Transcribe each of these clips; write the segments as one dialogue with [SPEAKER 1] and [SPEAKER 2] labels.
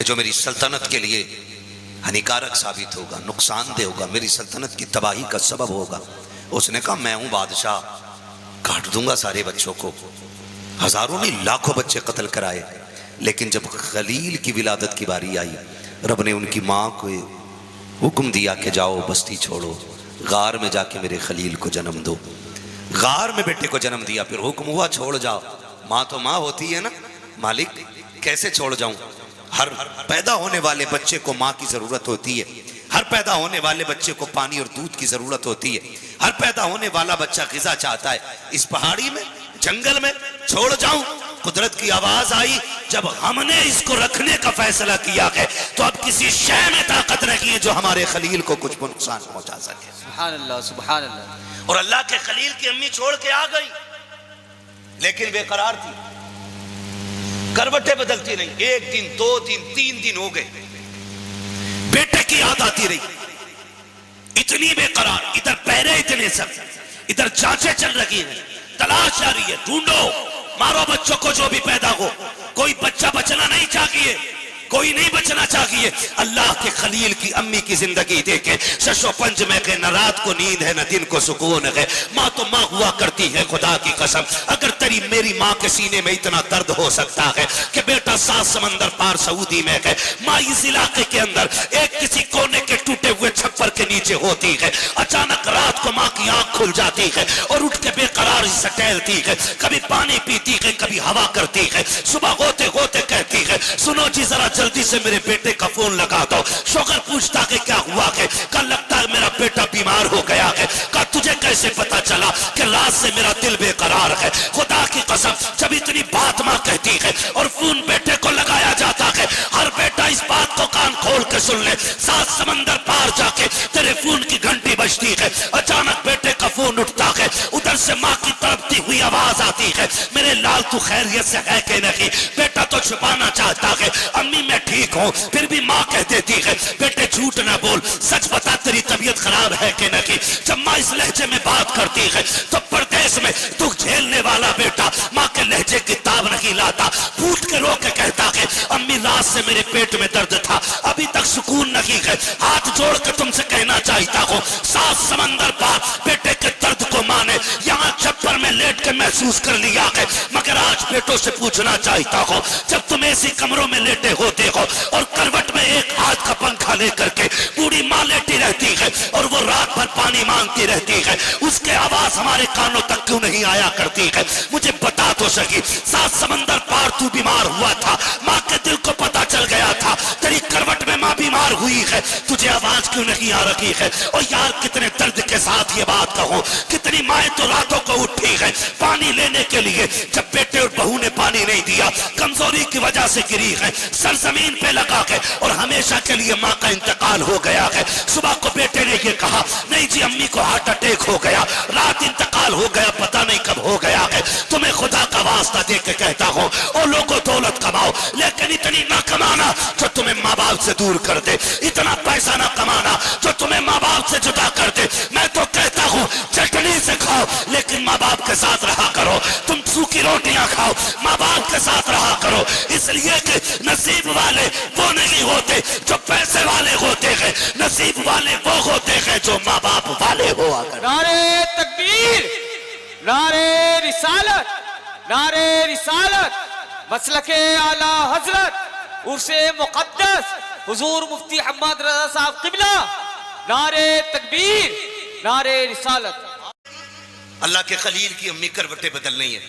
[SPEAKER 1] जो मेरी सल्तनत के लिए हानिकारक साबित होगा, नुकसानदेह होगा, मेरी सल्तनत की तबाही का सबब होगा। उसने कहा मैं हूं बादशाह, काट दूंगा सारे बच्चों को। हजारों नहीं लाखों बच्चे कत्ल कराए। लेकिन जब खलील की विलादत की बारी आई, रब ने उनकी माँ को हुक्म दिया कि जाओ बस्ती छोड़ो, गार में जाके मेरे खलील को जन्म दो। गार में बेटे को जन्म दिया, फिर हुक्म हुआ छोड़ जाओ। माँ तो माँ होती है ना, मालिक कैसे छोड़ जाऊं? हर पैदा होने वाले बच्चे को माँ की जरूरत होती है, हर पैदा होने वाले बच्चे को पानी और दूध की जरूरत होती है, हर पैदा होने वाला बच्चा ग़िज़ा चाहता है। इस पहाड़ी में, जंगल में छोड़ जाऊं? कुदरत की आवाज आई, जब हमने इसको रखने का फैसला किया है तो अब किसी शय में ताकत नहीं है जो हमारे खलील को कुछ नुकसान पहुंचा सके। सुभान अल्लाह, सुभान अल्लाह। और अल्लाह के खलील की अम्मी छोड़ के आ गई, लेकिन बेकरार थी, करवटें बदलती रही। एक दिन, 2 दिन, 3 दिन हो गए, बेटे की याद आती रही, इतनी बेकरार। इधर पैरे इतने सब, इधर जांचें चल रही हैं, तलाश जारी है, ढूंढो, मारो बच्चों को जो भी पैदा हो। कोई बच्चा बचना नहीं चाहिए, कोई नहीं बचना चाहिए। अल्लाह के खलील की अम्मी की जिंदगी देखे शशो पंज में के, न रात को नींद है न दिन को सुकून है। माँ तो माँ हुआ करती है, खुदा की कसम। अगर तेरी मेरी माँ के सीने में इतना दर्द हो सकता है कि बेटा 7 समंदर पार सऊदी में है, माँ इस इलाके के अंदर एक किसी कोने के टूटे हुए छप्पर के नीचे होती है, अचानक रात को माँ की आंख खुल जाती है और उठ के बेकरार से टहलती है, कभी पानी पीती है, कभी हवा करती है। सुबह होते होते कहती है, सुनो जी जरा जल्दी से मेरे बेटे का फोन लगा दो। शोकर पूछता कि क्या हुआ है? कल लगता है मेरा बेटा बीमार हो गया है। कहा तुझे कैसे पता चला? कि रात से मेरा दिल बेकरार है। खुदा की कसम, जब इतनी बात मां कहती है और फोन बेटे को लगाया जाता है, हर बेटा इस बात को कान खोल के सुन ले, 7 समंदर पार जाके तेरे फोन की घंटी बजती है। अचानक बेटे का फोन उठता है, उधर से माँ की तड़पती हुई आवाज आती है, मेरे लाल तू खैरियत से है कि नहीं? बेटा तो छुपाना चाहता है, अम्मी मैं ठीक हूं, फिर भी माँ कह देती है, बेटे झूठ ना बोल, सच बता तेरी तबीयत खराब है कि नहीं? जब माँ इस लहजे में बात करती है तो परदेश में दुख झेलने वाला बेटा माँ के लहजे की ताब नहीं लाता, फूट के रो के कहता है, अम्मी रात से मेरे पेट में दर्द था, अभी तक सुकून नहीं है। हाथ जोड़ के तुमसे कहना चाहता हूँ, 7 समंदर पार बेटे के दर्द को माँ ने यहाँ छप्पर में लेट के महसूस कर लिया है। मगर आज बेटों से पूछना चाहता हूँ, जब तुम ऐसी कमरों में लेटे होते हो और करवट में एक हाथ का पंखा लेकर के बूढ़ी माँ लेटी रहती है और वो रात भर पानी मांगती रहती है, उसके आवाज हमारे कानों तक क्यों नहीं आया करती है? मुझे बता तो सकी, 7 समंदर पार तू बीमार हुआ था, माँ के दिल को पता चल गया था तेरी करवट में माँ बीमार हुई है, तुझे आवाज क्यों नहीं आ रही है? और यार कितने दर्द के साथ ये बात कहूं, कितनी माएं तो रातों को उठी है पानी लेने के लिए, जब बेटे और बहू ने पानी नहीं दिया, कमजोरी की वजह से गिरी है, सर जमीन पे लगा है और हमेशा के लिए माँ का इंतकाल हो गया है। सुबह को बेटे ने ये कहा, नहीं जी अम्मी को हार्ट अटैक हो गया, रात इंतकाल हो गया, पता नहीं कब हो गया है। तुम्हें खुदा का वास्ता दे के कहता हूँ, ओ लोगों दौलत कमाओ, लेकिन इतनी ना कमाना जो तुम्हें माँ बाप से दूर कर दे, इतना पैसा ना कमाना जो तुम्हें माँ बाप से जुदा कर दे। मैं तो कहता हूँ चटनी से खाओ लेकिन माँ बाप के साथ रहा करो, तुम सूखी रोटियां खाओ माँ बाप के साथ रहा करो, इसलिए कि नसीब वाले वो नहीं होते जो पैसे वाले होते हैं, नसीब वाले वो होते हैं जो माँ बाप वाले हुआ करते।
[SPEAKER 2] नारे तकबीर, नारे रिसालत, नारे रिसालत, मसलके आला हजरत उर्से मुकद्दस हुजूर मुफ्ती हम्मद रजा साहब किबला, नारे तकबीर, नारे रिसालत।
[SPEAKER 1] अल्लाह के खलील की अम्मी करवटें बदल रही है,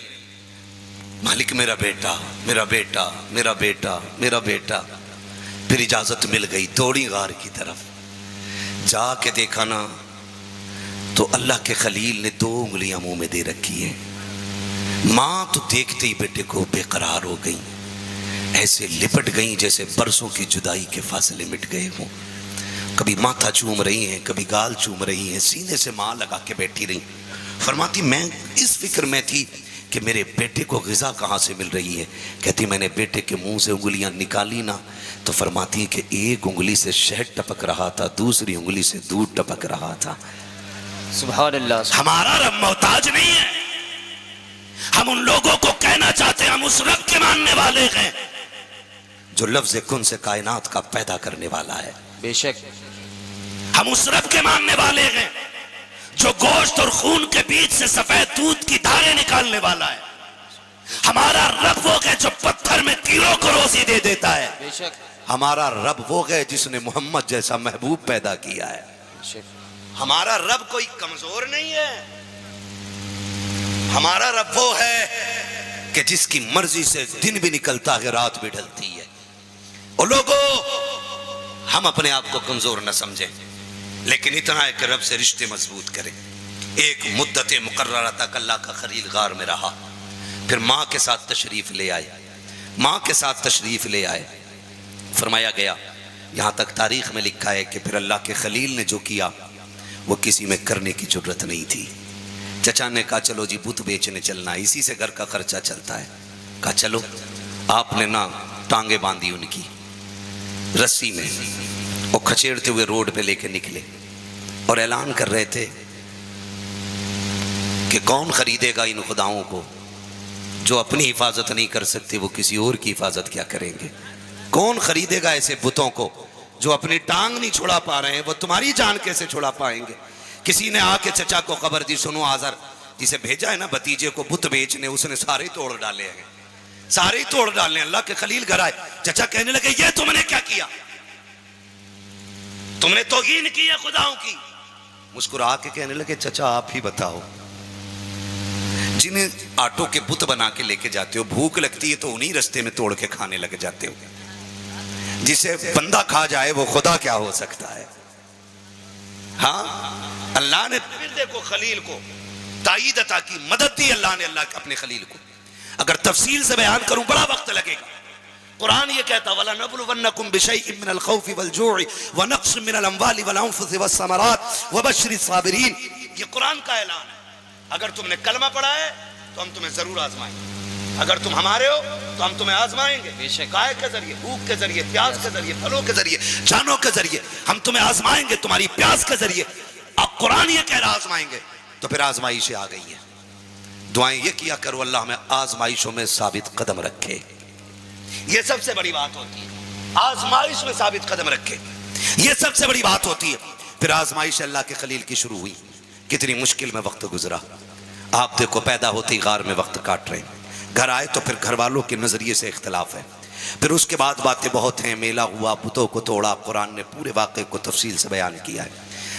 [SPEAKER 1] मालिक मेरा बेटा, मेरा बेटा, मेरा बेटा, मेरा बेटा। फिर इजाजत मिल गई, दौड़ी गार की तरफ, जाके देखा ना तो अल्लाह के खलील ने 2 उंगलियां मुंह में दे रखी है। माँ तो देखते ही बेटे को बेकरार हो गई, ऐसे लिपट गई जैसे बरसों की जुदाई के फासले मिट गए हों। कभी माथा चूम रही हैं, कभी गाल चूम रही हैं, सीने से माँ लगा के बैठी रही। फरमाती मैं इस फिक्र में थी कि मेरे बेटे को ग़िज़ा कहाँ से मिल रही है। कहती मैंने बेटे के मुंह से उंगलियां निकाली ना तो फरमाती कि एक उंगली से शहद टपक रहा था, दूसरी उंगली से दूध टपक रहा था।
[SPEAKER 2] सुभान अल्लाह।
[SPEAKER 1] हमारा रब मोहताज नहीं है, हम उन लोगों को कहना चाहते हैं हम उस रब के मानने वाले हैं जो लफ्ज कुन से कायनात का पैदा करने वाला है।
[SPEAKER 2] बेशक
[SPEAKER 1] हम उस रब के मानने वाले हैं जो गोश्त और खून के बीच से सफेद दूध की धारें निकालने वाला है। हमारा रब वो है जो पत्थर में कीड़ों को रोजी दे देता है।
[SPEAKER 2] बेशक
[SPEAKER 1] हमारा रब वो है जिसने मोहम्मद जैसा महबूब पैदा किया है।
[SPEAKER 2] बेशक
[SPEAKER 1] हमारा रब कोई कमजोर नहीं है। हमारा रब वो है कि जिसकी मर्जी से दिन भी निकलता है, रात भी ढलती है। और लोगों, हम अपने आप को कमजोर न समझें, लेकिन इतना है कि रब से रिश्ते मजबूत करें। एक मुद्दत मुकर्ररा तक अल्लाह का खलील गार में रहा, फिर माँ के साथ तशरीफ ले आए। माँ के साथ तशरीफ ले आए, फरमाया गया, यहाँ तक तारीख में लिखा है कि फिर अल्लाह के खलील ने जो किया वो किसी में करने की जरूरत नहीं थी। चचा ने कहा चलो जी बुत बेचने चलना, इसी से घर का खर्चा चलता है। कहा चलो। आपने ना टांगे बांधी उनकी रस्सी में, वो खचेड़ते हुए रोड पे लेके निकले और ऐलान कर रहे थे कि कौन खरीदेगा इन खुदाओं को जो अपनी हिफाजत नहीं कर सकते, वो किसी और की हिफाजत क्या करेंगे। कौन खरीदेगा ऐसे बुतों को जो अपनी टांग नहीं छुड़ा पा रहे हैं, वो तुम्हारी जान कैसे छुड़ा पाएंगे। किसी ने आके चचा को खबर दी, सुनो आजर जिसे भेजा है ना भतीजे को बुत बेचने, उसने सारे तोड़ डाले हैं, सारे ही तोड़ डाले। अल्लाह के खलील घर आए, चचा कहने लगे ये तुमने क्या किया, तुमने तौहीन की है खुदाओं की। मुस्कुरा के कहने लगे चचा आप ही बताओ, जिन्हें आटो के बुत बना के लेके जाते हो, भूख लगती है तो उन्हीं रास्ते में तोड़ के खाने लग जाते हो। जिसे बंदा खा जाए वो खुदा क्या हो सकता है। हाँ, अल्लाह ने फिर देखो खलील को ताईद अता की, मदद दी अल्लाह ने अल्लाह अपने खलील को। अगर तफसील से बयान करूं बड़ा वक्त लगेगा। कुरान ये कहता वला नबलुवन्नकुम बिशैइन मिनल खौफि वल जू'i व नक्स मिनल अम्वालि वल अनफुसि वस समरात व बश्शिरिस साबिरीन। ये कुरान का ऐलान है। अगर तुमने कलमा पढ़ा है तो हम तुम्हें जरूर आजमाएंगे, अगर तुम हमारे हो तो हम तुम्हें आजमाएंगे। गाय के जरिए, भूख के जरिए, प्यास के जरिए, फलों के जरिए, जानों के जरिए हम तुम्हें आजमाएंगे, तुम्हारी प्यास के जरिए। अब कुरान ये कह रहा आजमाएंगे, तो फिर आजमाइशें आ गई हैं। दुआएं ये किया करो अल्लाह हमें आजमाइशों में साबित कदम रखे। ये सबसे बड़ी बात होती है, आजमाइश में साबित कदम रखे, ये सबसे बड़ी बात होती है। फिर आजमाइश अल्लाह के खलील की शुरू हुई। कितनी मुश्किल में वक्त गुजरा। आप देखो पैदा होते ही गार में वक्त काट रहे हैं, घर आए तो फिर घर वालों के नजरिए से इख्तलाफ है, फिर उसके बाद बातें बहुत हैं। मेला हुआ, बुतों को तोड़ा, कुरान ने पूरे वाक़े को तफसील से बयान किया है,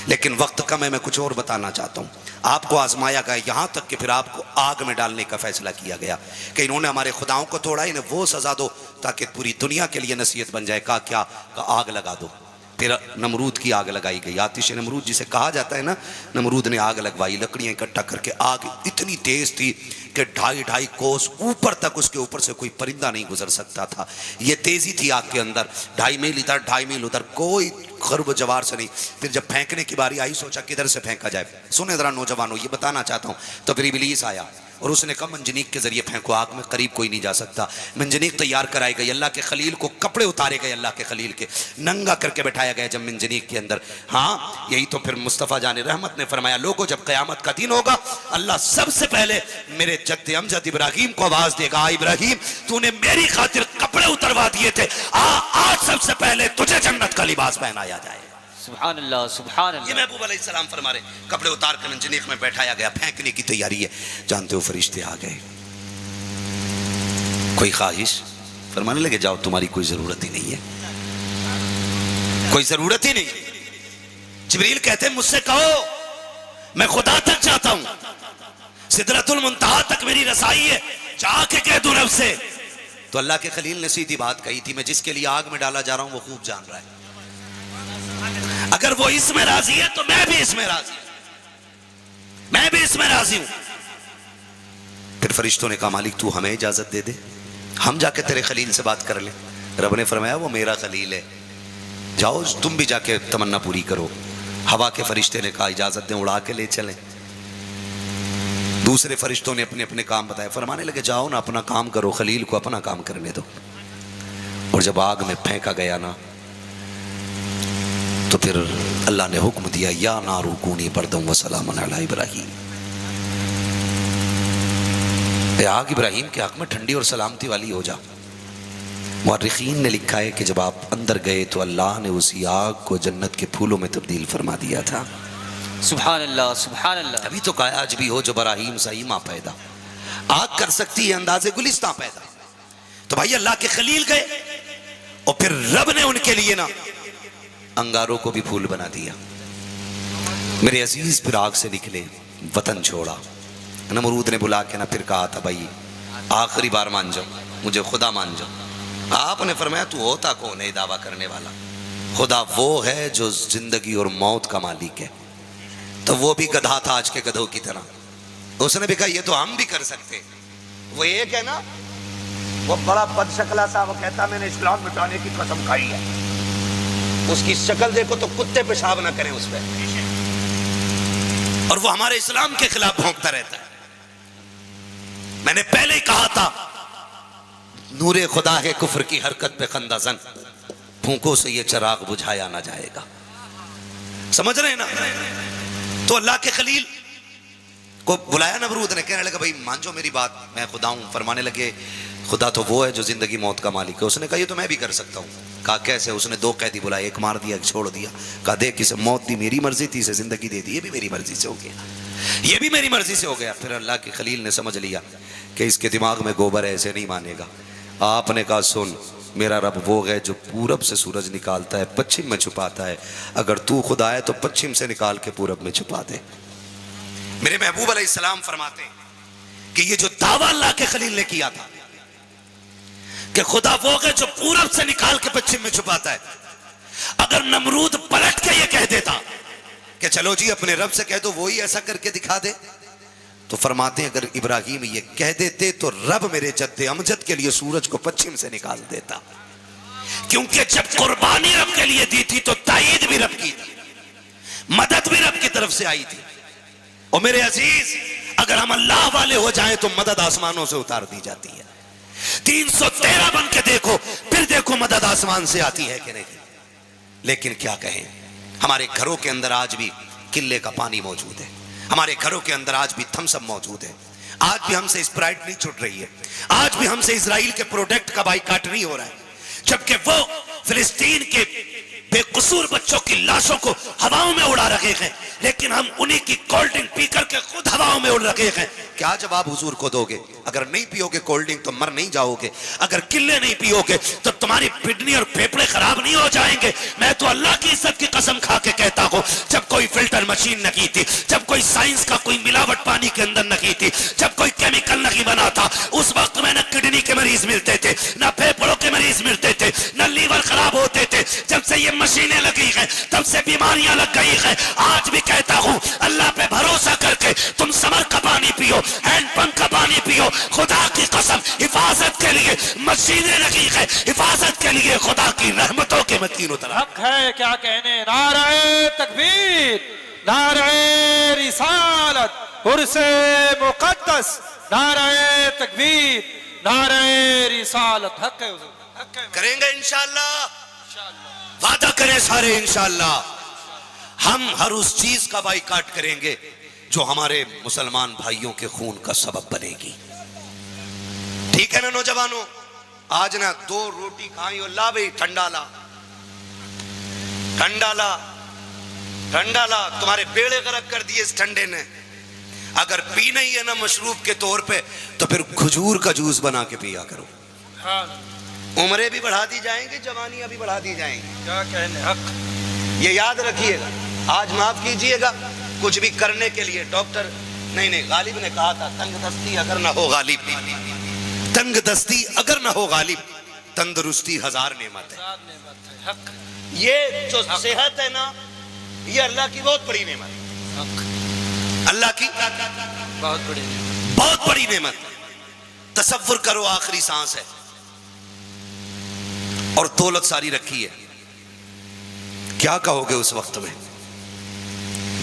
[SPEAKER 1] लेकिन वक्त कम है। मैं कुछ और बताना चाहता हूँ। आपको आजमाया गया, यहाँ तक कि फिर आपको आग में डालने का फैसला किया गया कि इन्होंने हमारे खुदाओं को तोड़ा, इन्हें वो सजा दो ताकि पूरी दुनिया के लिए नसीहत बन जाए। कहा क्या? कहा आग लगा दो। फिर नमरूद की आग लगाई गई, आतिश नमरूद जिसे कहा जाता है ना, नमरूद ने आग लगवाई, लकड़ियाँ इकट्ठा करके। आग इतनी तेज थी कि 2.5 कोस ऊपर तक उसके ऊपर से कोई परिंदा नहीं गुजर सकता था। ये तेजी थी आग के अंदर। 2.5 मील इधर, 2.5 मील उधर, कोई खरब जवार से नहीं। फिर जब फेंकने की बारी आई, सोचा किधर से फेंका जाए। सुने जरा नौजवानों, ये बताना चाहता हूँ। तो फिर इब्लीस आया और उसने कहा मंजनीक के जरिए फेंको, आग में करीब कोई नहीं जा सकता। मंजनीक तैयार कराई गई, अल्लाह के खलील को कपड़े उतारे गए, अल्लाह के खलील के नंगा करके बैठाया गया जब मंजनीक के अंदर। हाँ, यही तो फिर मुस्तफ़ा जाने रहमत ने फरमाया, लोगों जब क़यामत का दिन होगा अल्लाह सबसे पहले मेरे जद्द अमजद इब्राहिम को आवाज देगा, इब्राहिम तूने मेरी खातिर कपड़े उतरवा दिए थे, आज सबसे पहले तुझे जन्नत का लिबास पहनाया जाए।
[SPEAKER 2] सुभान अल्लाह, सुभान अल्लाह।
[SPEAKER 1] ये महबूब अलैहिस्सलाम फरमा रहे, कपड़े उतार कर मंजनीक में बैठाया गया, फेंकने की तैयारी है। जानते हो फरिश्ते आ गए, कोई ख्वाहिश, फरमाने लगे जाओ तुम्हारी कोई जरूरत ही नहीं है, कोई जरूरत ही नहीं। जिब्रील कहते हैं मुझसे कहो मैं खुदा तक जाता हूं, सिदरतुल मुंतहा तक मेरी रसाई है, जाके कह दूं रब से। तो अल्लाह के खलील ने सीधी बात कही थी, मैं जिसके लिए आग में डाला जा रहा हूं वो खूब जान रहा है। अगर वो इसमें राजी है तो मैं भी इसमें राजी हूं, मैं भी इसमें राजी हूं। फिर फरिश्तों ने कहा मालिक तू हमें इजाजत दे दे, हम जाके तेरे खलील से बात कर ले। रब ने फरमाया वो मेरा खलील है, जाओ तुम भी जाके तमन्ना पूरी करो। हवा के फरिश्ते ने कहा इजाजत दें, उड़ा के ले चलें। दूसरे फरिश्तों ने अपने अपने काम बताए, फरमाने लगे जाओ ना अपना काम करो, खलील को अपना काम करने दो। और जब आग में फेंका गया ना, तो फिर अल्लाह ने हुक्म दिया या नारू कूनी बरदम व सलामन अला इब्राहीम, आग इब्राहिम के हक में ठंडी और सलामती वाली हो जा। मुअर्रिखीन ने लिखा है कि जब आप अंदर गए तो अल्लाह ने उसी आग को जन्नत के फूलों में तब्दील फरमा दिया था।
[SPEAKER 2] सुभान अल्लाह, सुभान अल्लाह।
[SPEAKER 1] अभी तो कहा आज भी हो जो बराहीम सही माँ पैदा, आग कर सकती है अंदाजे गुलिस्तां पैदा। तो भाई अल्लाह के खलील गए और फिर रब ने उनके लिए ना अंगारों को भी फूल बना दिया। मेरे अजीज फिर आग से निकले, वतन छोड़ा। नमरूद ने बुला के ना फिर कहा था भाई आखिरी बार मान जाओ, मुझे खुदा मान जाओ। आपने फरमाया तू होता कौन है दावा करने वाला? खुदा वो है जो जिंदगी और मौत का मालिक है। तो वो भी गधा था आज के गधों की तरह। उसने भी कहा ये तो हम भी कर सकते। वो एक है ना, वो बड़ा बदशकला सा, वो कहता मैंने इस्लाम मिटाने की कसम खाई है। उसकी शक्ल देखो तो कुत्ते पेशाब ना करें उस पर, और वो हमारे इस्लाम के खिलाफ भौंकता रहता है। मैंने पहले ही कहा था नूरे खुदा है कुफ्र की हरकत पे खंदाजन, फूंकों से ये चिराग बुझाया ना जाएगा। समझ रहे हैं ना? तो अल्लाह के खलील को बुलाया नमरूद ने, कहने लगा भाई मान जाओ मेरी बात, मैं खुदा हूं। फरमाने लगे खुदा तो वो है जो जिंदगी मौत का मालिक है। उसने कहा ये तो मैं भी कर सकता हूँ। कहा कैसे? उसने दो कैदी बुलाए, एक मार दिया एक छोड़ दिया। कहा देख इसे मौत दी मेरी मर्जी थी, इसे जिंदगी दे दी, ये भी मेरी मर्जी से हो गया, ये भी मेरी मर्जी से हो गया। फिर अल्लाह के खलील ने समझ लिया कि इसके दिमाग में गोबर है, ऐसे नहीं मानेगा। आपने कहा सुन, मेरा रब वो है जो पूरब से सूरज निकालता है पश्चिम में छुपाता है। अगर तू खुदा है तो पश्चिम से निकाल के पूरब में छुपा दे। मेरे महबूब अलैहिस्सलाम फरमाते हैं कि ये जो दावा अल्लाह के खलील ने किया था कि खुदा वो है जो पूरब से निकाल के पश्चिम में छुपाता है, अगर नमरूद पलट के ये कह देता कि चलो जी अपने रब से कह दो वो ही ऐसा करके दिखा दे, तो फरमाते हैं अगर इब्राहिम ये कह देते तो रब मेरे जद्दे अमजद के लिए सूरज को पश्चिम से निकाल देता। क्योंकि जब कुर्बानी रब के लिए दी थी तो ताईद भी रब की थी, मदद भी रब की तरफ से आई थी। और मेरे अजीज अगर हम अल्लाह वाले हो जाएं तो मदद आसमानों से उतार दी जाती है। 313 बन के देखो, फिर देखो मदद आसमान से आती है कि नहीं। लेकिन क्या कहें, हमारे घरों के अंदर आज भी किले का पानी मौजूद है, हमारे घरों के अंदर आज भी थम्स अप मौजूद है, आज भी हमसे स्प्राइट नहीं छूट रही है, आज भी हमसे इजराइल के प्रोडक्ट का बाइकाट नहीं हो रहा है। जबकि वो फिलिस्तीन के बेकसूर बच्चों की लाशों को हवाओं में उड़ा रखे हैं, लेकिन हम उन्हीं की कोल्ड ड्रिंक पी करके खुद हवाओं में उड़ रखे हैं। क्या जवाब हुजूर को दोगे? अगर नहीं पियोगे कोल्ड ड्रिंक तो मर नहीं जाओगे, अगर किले नहीं पियोगे तो तुम्हारी किडनी और फेफड़े खराब नहीं हो जाएंगे। मैं तो अल्लाह की इज्जत की कसम खा के कहता हूं, जब कोई फिल्टर मशीन नहीं थी, जब कोई साइंस का कोई मिलावट पानी के अंदर नहीं थी, जब कोई केमिकल नहीं बना था, उस वक्त में न किडनी के मरीज मिलते थे, न फेफड़ों के मरीज मिलते थे, न लीवर खराब होते थे। जब से ये मशीनें लगी हैं तब से बीमारियां लग गई हैं। आज भी कहता हूं अल्लाह पे भरोसा करके तुम समर का पानी पियो, हैंडपंप का पानी पियो। खुदा की कसम हिफाजत के लिए मशीनें लगी है, हिफाजत के लिए खुदा की रहमतों के मकीनों तरह
[SPEAKER 3] हक है क्या कहने। नारे तकबीर, नारे रिसालत, उर्से मुकद्दस, नारे तकबीर, नारे रिसालत। हक है, हक है।
[SPEAKER 1] करेंगे इंशाअल्लाह, वादा करें सारे इंशाअल्लाह। हम हर उस चीज का बाइकाट करेंगे जो हमारे मुसलमान भाइयों के खून का सबब बनेगी। ठीक है ना नौजवानों? आज ना 2 रोटी खाई और ला भाई ठंडा ला, ठंडा ला, ठंडा ला। तुम्हारे बेड़े गर्क कर दिए इस ठंडे ने। अगर पीना ही है ना मशरूब के तौर पे तो फिर खजूर का जूस बना के पिया करो।
[SPEAKER 3] हाँ।
[SPEAKER 1] उम्रें भी बढ़ा दी जाएंगी, जवानियां भी बढ़ा दी जाएंगी।
[SPEAKER 3] क्या कहने। हक।
[SPEAKER 1] ये याद रखिएगा। आज माफ कीजिएगा, कुछ भी करने के लिए डॉक्टर नहीं गालिब ने कहा था तंगदस्ती अगर ना हो गालिब, तंगदस्ती अगर ना हो गालिब, तंदुरुस्ती 1000 नेमत है।
[SPEAKER 3] हक।
[SPEAKER 1] ये जो सेहत है ना, ये अल्लाह की बहुत बड़ी नेमत है। अल्लाह की
[SPEAKER 3] बहुत बड़ी नेमत,
[SPEAKER 1] बहुत बड़ी नेमत। तसव्वुर करो आखिरी सांस है और दौलत सारी रखी है, क्या कहोगे उस वक्त में?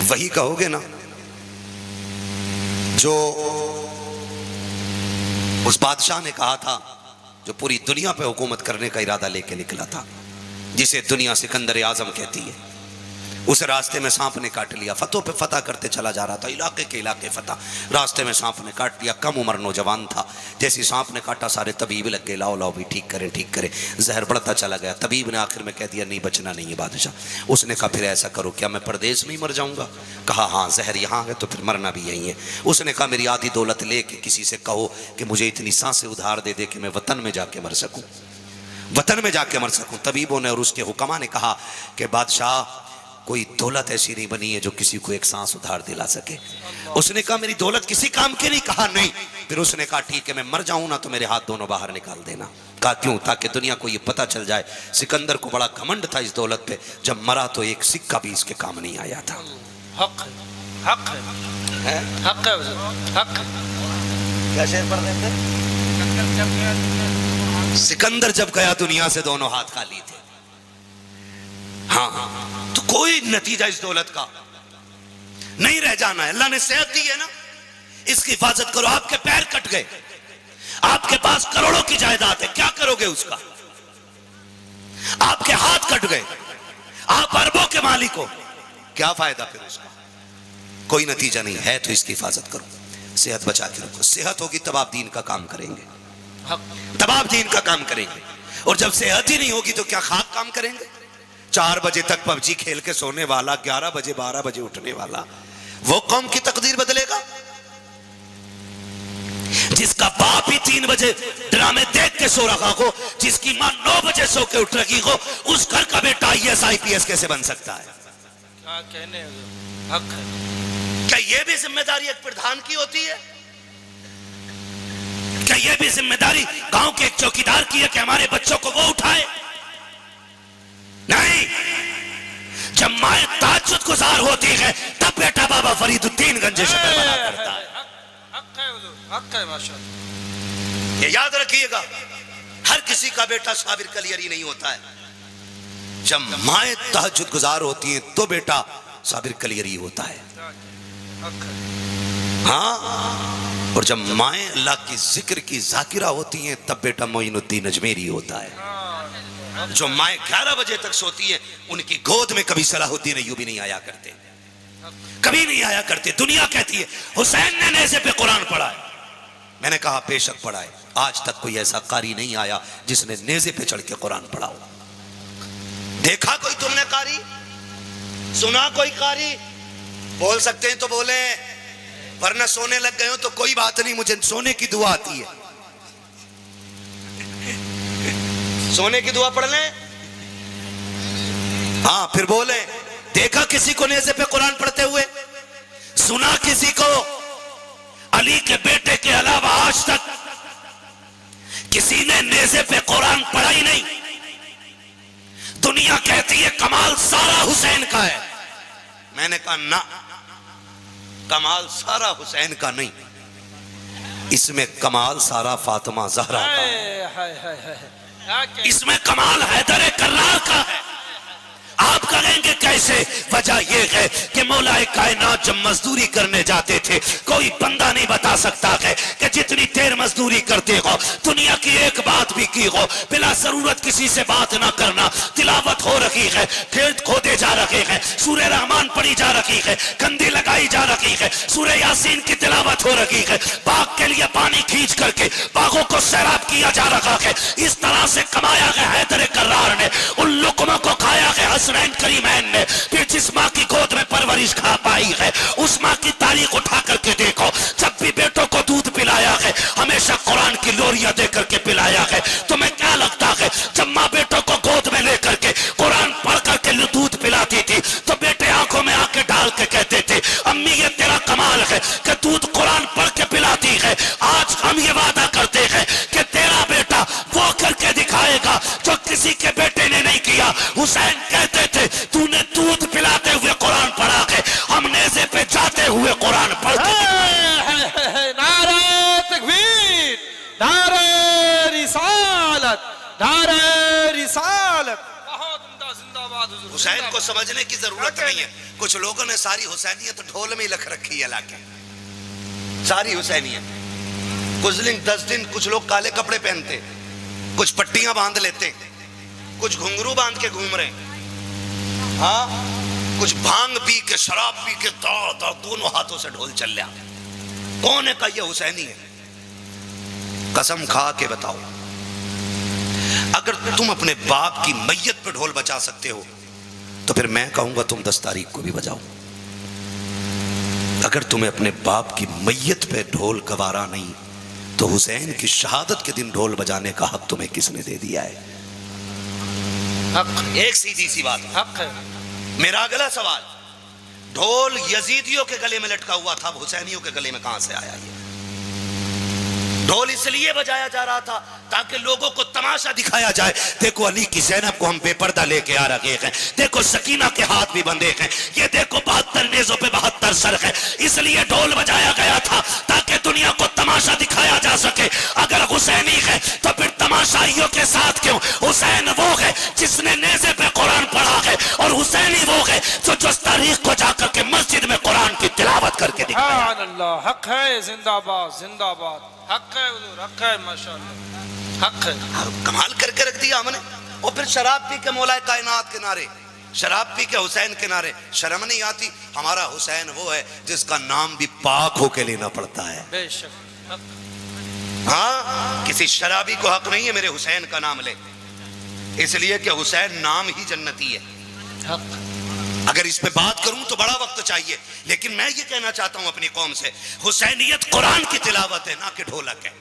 [SPEAKER 1] वही कहोगे ना जो उस बादशाह ने कहा था जो पूरी दुनिया पे हुकूमत करने का इरादा लेके निकला था, जिसे दुनिया सिकंदर आजम कहती है। उस रास्ते में सांप ने काट लिया, फतों पे फतह करते चला जा रहा था, इलाके के इलाके फतह। रास्ते में सांप ने काट लिया, कम उम्र नौजवान था। जैसे सांप ने काटा सारे तबीब लग गए, लाओ लाओ भी ठीक करें ठीक करें। जहर बढ़ता चला गया। तबीब ने आखिर में कह दिया नहीं बचना नहीं है बादशाह। उसने कहा फिर ऐसा करो, क्या मैं परदेश में ही मर जाऊंगा? कहा हाँ जहर यहाँ है तो फिर मरना भी यहीं है। उसने कहा मेरी आधी दौलत लेके किसी से कहो कि मुझे इतनी सांसें उधार दे दे कि मैं वतन में जाके मर सकूं, वतन में जाके मर सकूं। तबीबों ने और उसके हुक्मा ने कहा कि बादशाह कोई दौलत ऐसी नहीं बनी है जो किसी को एक सांस उधार दिला सके। उसने कहा मेरी दौलत किसी काम की नहीं? कहा नहीं। फिर उसने कहा ठीक है मैं मर जाऊं ना तो मेरे हाथ दोनों बाहर निकाल देना। कहा क्यों? ताकि दुनिया को ये पता चल जाए सिकंदर को बड़ा घमंड था इस दौलत पे, जब मरा तो एक सिक्का भी इसके काम नहीं आया था।
[SPEAKER 3] हक है, हक है, हक है, हक है।
[SPEAKER 1] क्या शेर पढ़ रहे थे? सिकंदर जब गया दुनिया से दोनों हाथ खाली थे। हाँ तो कोई नतीजा इस दौलत का नहीं रह जाना है। अल्लाह ने सेहत दी है ना, इसकी हिफाजत करो। आपके पैर कट गए, आपके पास करोड़ों की जायदाद है, क्या करोगे उसका? आपके हाथ कट गए, आप अरबों के मालिक हो, क्या फायदा फिर उसका? कोई नतीजा नहीं है। तो इसकी हिफाजत करो, सेहत बचा के रखो। सेहत होगी तब आप दीन का काम करेंगे, तब आप दीन का काम करेंगे। और जब सेहत ही नहीं होगी तो क्या खाक काम करेंगे? 4 बजे तक पबजी खेल के सोने वाला, 11 बजे 12 बजे उठने वाला, वो कौम की तकदीर बदलेगा? जिसका बाप ही 3 बजे ड्रामे देख के सो रखा हो, जिसकी मां 9 बजे सो के उठ रही हो, उस घर का बेटा IAS IPS कैसे बन सकता है?
[SPEAKER 3] क्या कहने हक है।
[SPEAKER 1] क्या यह भी जिम्मेदारी एक प्रधान की होती है? क्या यह भी जिम्मेदारी गांव के एक चौकीदार की है कि हमारे बच्चों को वो उठाए? नहीं। जब माए ताज्जुद गुजार होती है तब बेटा बाबा फरीदुद्दीन गंजे शक्कर बना करता है।
[SPEAKER 3] हक है, हक है माशाअल्लाह।
[SPEAKER 1] ये याद रखिएगा, हर किसी का बेटा साबिर कलियरी नहीं होता है। जब माए तहज्जुद गुजार होती हैं तो बेटा साबिर कलियरी होता है।
[SPEAKER 3] हक है।
[SPEAKER 1] हाँ, और जब माए अल्लाह की जिक्र की जाकिरा होती हैं तब बेटा मोइनुद्दीन अजमेरी होता है। जो माए 11 बजे तक सोती है उनकी गोद में कभी सलाहुद्दीन अय्यूबी नहीं आया करते, कभी नहीं आया करते। दुनिया कहती है हुसैन ने नेज़े पे कुरान पढ़ा है। मैंने कहा बेशक पढ़ा है, आज तक कोई ऐसा कारी नहीं आया जिसने नेज़े पे चढ़ के कुरान पढ़ा हो। देखा कोई तुमने कारी? सुना कोई कारी? बोल सकते हैं तो बोले, वरना सोने लग गए हो तो कोई बात नहीं, मुझे सोने की दुआ आती है। सोने की दुआ पढ़ लें। हाँ फिर बोले, देखा किसी को नेज़े पे कुरान पढ़ते हुए? सुना किसी को? अली के बेटे के अलावा आज तक किसी ने नेज़े पे कुरान पढ़ा ही नहीं। दुनिया कहती है कमाल सारा हुसैन का है। मैंने कहा ना, कमाल सारा हुसैन का नहीं, इसमें कमाल सारा फातिमा ज़हरा का है। इसमें कमाल हैदर कर्रार का है। आप कहेंगे कैसे? वजह यह है कि मौलाए कायनात जब मजदूरी करने जाते थे, कोई बंदा नहीं बता सकता है कि जितनी देर मजदूरी करते हो दुनिया की एक बात भी की हो, बिला जरूरत किसी से बात ना करना। तिलावत हो रही है, खेत खोदे जा रहे हैं, सूरह रहमान पढ़ी जा रही है, कंधी लगाई जा रही है, सूरह यासीन की तिलावत हो रही है, बाग के लिए पानी खींच करके बागों को सैराब किया जा रहा है। इस तरह से कमाया है हैदर कर्रार ने, उन लुकमों को खाया है हसनैन करीमैन ने। फिर जिस माँ की गोद में परवरिश खा पाई है उस माँ की तारीख उठा करके देखो, जब भी बेटों को दूध पिलाया है हमेशा कुरान की लोरियां दे करके पिलाया है। तुम्हें क्या लगता है जब माँ बेटों को गोद में लेकर के कुरान पढ़ करके दूध पिलाती थी तो बेटे आंखों में आके डाल के कहते थे अम्मी ये तेरा कमाल है कि दूध कुरान पढ़ के पिलाती है। आज हम ये वादा करते हैं कि तेरा बेटा वो करके दिखाएगा जो किसी के बेटे ने नहीं किया। हुसैन कहते थे तूने दूध पिलाते हुए कुरान पढ़ा है, हम नेज़े पे जाते हुए कुरान पढ़ते।
[SPEAKER 3] नारे तकबीर, नारे रिसालत, नारे रिसालत। बहुत उम्दा, जिंदाबाद हुजूर।
[SPEAKER 1] हुसैन को समझने की जरूरत नहीं है। कुछ लोगों ने सारी हुसैनियत तो ढोल में ही रख रखी है लाके, सारी हुसैनियत। कुछ दिन 10 दिन कुछ लोग काले कपड़े पहनते, कुछ पट्टियां बांध लेते, कुछ घुंघरू बांध के घूम रहे। हाँ कुछ भांग पी के शराब पी के दोनों हाथों से ढोल चल लिया। कौन है? का ये हुसैनी है। कसम खा के बताओ, अगर तुम अपने बाप की मैयत पे ढोल बजा सकते हो तो फिर मैं कहूंगा तुम 10 तारीख को भी बजाओ। अगर तुम्हें अपने बाप की मैयत पे ढोल गवारा नहीं तो हुसैन की शहादत के दिन ढोल बजाने का हक तुम्हें किसने दे दिया है?
[SPEAKER 3] हक
[SPEAKER 1] एक सीधी सी बात।
[SPEAKER 3] हक है।
[SPEAKER 1] मेरा अगला सवाल, ढोल यजीदियों के गले में लटका हुआ था, हुसैनियों के गले में कहां से आया? ये ढोल इसलिए बजाया जा रहा था ताकि लोगों को तमाशा दिखाया जाए, देखो अली की ज़ैनब को हम बेपर्दा लेके आ रखे हैं, देखो सकीना के हाथ भी बंधे हैं, ये देखो 72 नेज़ों पे 72 सर है। इसलिए ढोल बजाया गया था ताकि दुनिया को तमाशा दिखाया जा सके। अगर हुसैनी है तो फिर तमाशाइयों के साथ क्यों? हुसैन वो है जिसने नेज़े पे कुरान पढ़ा है, और हुसैनी वो है जो जिस तारीख को जाकर के मस्जिद में कुरान की तिलावत करके दिखाया।
[SPEAKER 3] अल्लाह हक है, जिंदाबाद जिंदाबाद। हक है हुजूर, हक है माशाअल्लाह, हक है।
[SPEAKER 1] कमाल करके रख दिया हमने। और फिर शराब पी के मौलाए कायनात के नारे, शराब पी के हुसैन के नारे। शर्म नहीं आती? हमारा हुसैन वो है जिसका नाम भी पाक होके लेना पड़ता है।
[SPEAKER 3] बेशक।
[SPEAKER 1] हाँ, किसी शराबी को हक नहीं है मेरे हुसैन का नाम ले, इसलिए कि हुसैन नाम ही जन्नती है।
[SPEAKER 3] हक।
[SPEAKER 1] अगर इस पे बात करूं तो बड़ा वक्त चाहिए, लेकिन मैं ये कहना चाहता हूं अपनी कौम से, हुसैनियत कुरान की तिलावत है, ना कि ढोलक है।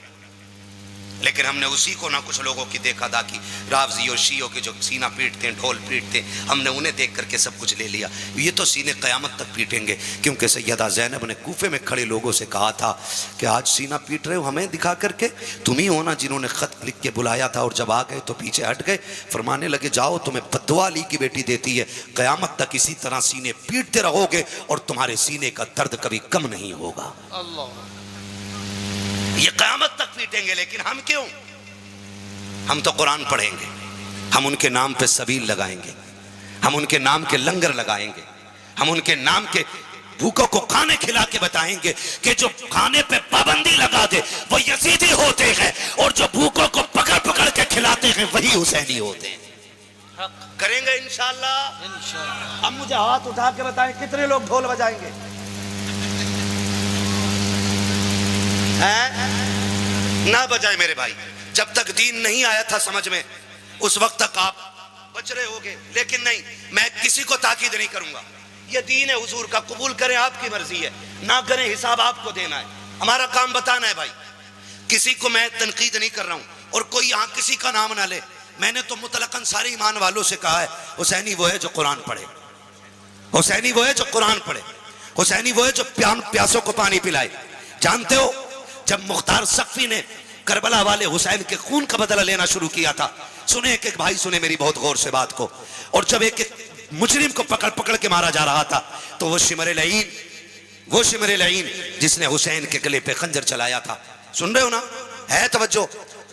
[SPEAKER 1] लेकिन हमने उसी को ना कुछ लोगों की देखा दाखी, रावजी और शियों के जो सीना पीटते हैं, ढोल पीटते हैं, हमने उन्हें देख करके सब कुछ ले लिया। ये तो सीने क़यामत तक पीटेंगे, क्योंकि सैयदा ज़ैनब ने कूफे में खड़े लोगों से कहा था कि आज सीना पीट रहे हो हमें दिखा करके, तुम ही हो ना जिन्होंने ख़त लिख के बुलाया था और जब आ गए तो पीछे हट गए। फरमाने लगे जाओ, तुम्हें बद्दुआ अली की बेटी देती है, क़यामत तक इसी तरह सीने पीटते रहोगे और तुम्हारे सीने का दर्द कभी कम नहीं होगा।
[SPEAKER 3] अल्लाह।
[SPEAKER 1] ये क़यामत तक पीटेंगे, लेकिन हम क्यों? हम तो कुरान पढ़ेंगे, हम उनके नाम पे सबील लगाएंगे, हम उनके नाम के लंगर लगाएंगे, हम उनके नाम के भूखों को खाने खिला के बताएंगे कि जो खाने पे पाबंदी लगा दे वो यजीदी होते हैं, और जो भूखों को पकड़ पकड़ के खिलाते हैं वही हुसैनी होते हैं। करेंगे इंशाअल्लाह।
[SPEAKER 3] इंशाअल्लाह।
[SPEAKER 1] अब मुझे हाथ उठा के बताएं कितने लोग ढोल बजाएंगे? ना बजाए मेरे भाई, जब तक दीन नहीं आया था समझ में उस वक्त तक आप बच रहे होगे, लेकिन नहीं, मैं किसी को ताकीद नहीं करूंगा। ये दीन है हुजूर का, कबूल करें आपकी मर्जी है, ना करें हिसाब आपको देना है, हमारा काम बताना है भाई। किसी को मैं तनकीद नहीं कर रहा हूं, और कोई यहां किसी का नाम ना ले। मैंने तो मुतलकन सारे ईमान वालों से कहा है, हुसैनी वो है जो कुरान पढ़े, हुसैनी वो है जो कुरान पढ़े, हुसैनी वो है जो प्यासों को पानी पिलाए। जानते हो जब मुख्तार सख्फी ने करबला वाले हुसैन के खून का बदला लेना शुरू किया था, सुने एक भाई, सुने मेरी बहुत गौर से बात को, और जब एक मुजरिम को पकड़ पकड़ के मारा जा रहा था तो वो शिमर लईन जिसने हुसैन के गले पे खंजर चलाया था, सुन रहे हो ना, है तवज्जो,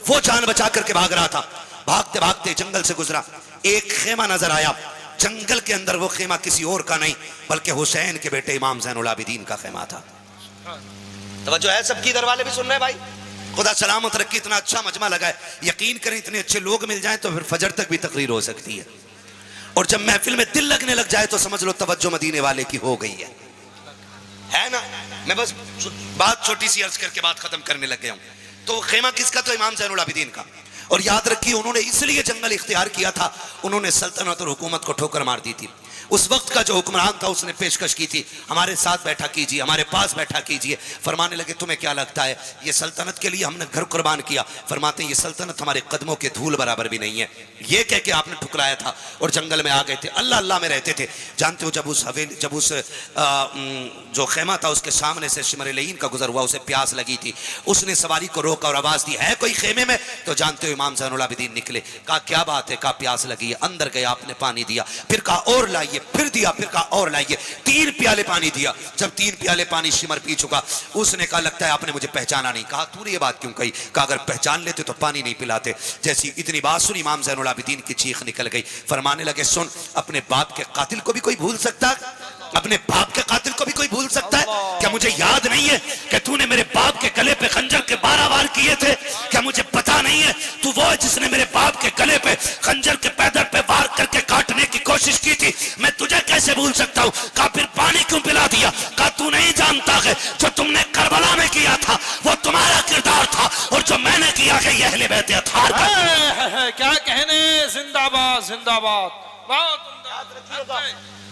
[SPEAKER 1] वो जान बचा करके भाग रहा था। भागते भागते जंगल से गुजरा, एक खेमा नजर आया। जंगल के अंदर वो खेमा किसी और का नहीं बल्कि हुसैन के बेटे इमाम ज़ैनुल आबिदीन का खेमा था। तवज्जो है सबकी, इधर वाले भी सुन रहे भाई? खुदा सलामत रखी, इतना अच्छा मजमा लगा है, यकीन करें इतने अच्छे लोग मिल जाएं तो फिर फजर तक भी तकरीर हो सकती है, और जब महफिल में दिल लगने लग जाए तो समझ लो तवज्जो मदीने वाले की हो गई है ना। मैं बस बात छोटी सी अर्ज करके बात खत्म करने लग गया हूं। तो खेमा किसका? तो इमाम ज़ैनुल आबिदीन का। और याद रखिए उन्होंने इसलिए जंगल इख्तियार किया था, उन्होंने सल्तनत और हुकूमत को ठोकर मार दी थी। उस वक्त का जो हुक्मरान था उसने पेशकश की थी, हमारे साथ बैठा कीजिए, हमारे पास बैठा कीजिए। फरमाने लगे तुम्हें क्या लगता है, ये सल्तनत के लिए हमने घर कुर्बान किया। फरमाते हैं ये सल्तनत हमारे कदमों के धूल बराबर भी नहीं है। ये कह के आपने ठुकराया था और जंगल में आ गए थे, अल्लाह अल्लाह में रहते थे। जानते हो जब उस जो खेमा था उसके सामने से शिमर लईन का गुजर हुआ, उसे प्यास लगी थी, उसने सवारी को रोका और आवाज दी, है कोई खेमे में? तो जानते हो इमाम ज़ैनुल आबिदीन निकले, कहा क्या बात है? कहा प्यास लगी है। अंदर गए, आपने पानी दिया, फिर कहा और लाइए, फिर दिया, फिर कहा और लाइए, 3 प्याले पानी दिया। जब 3 प्याले पानी शिमर पी चुका, उसने कहा लगता है आपने मुझे पहचाना नहीं। कहा तूने ये बात क्यों कही? कहा अगर पहचान लेते तो पानी नहीं पिलाते। जैसी इतनी बात सुनी इमाम ज़ैनुल आबिदीन की चीख निकल गई। फरमाने लगे सुन, अपने बाप के कातिल को भी कोई भूल सकता है? अपने बाप के कातिल को भी कोई भूल सकता है? क्या मुझे याद नहीं है कि तूने मेरे बाप के गले पे खंजर के 12 वार किए थे? क्या मुझे पता नहीं है तू वो है जिसने मेरे बाप के गले पे खंजर के पैदल पे वार करके काटने की कोशिश की थी? मैं तुझे क्या कैसे भूल सकता हूँ। कहा फिर पानी क्यों पिला दिया? कहा तू नहीं जानता है जो तुमने करबला में किया था वो तुम्हारा किरदार था, और जो मैंने किया है ये अहले बैत अतहार का।
[SPEAKER 3] क्या कहने, जिंदाबाद जिंदाबाद, बहुत उम्दा।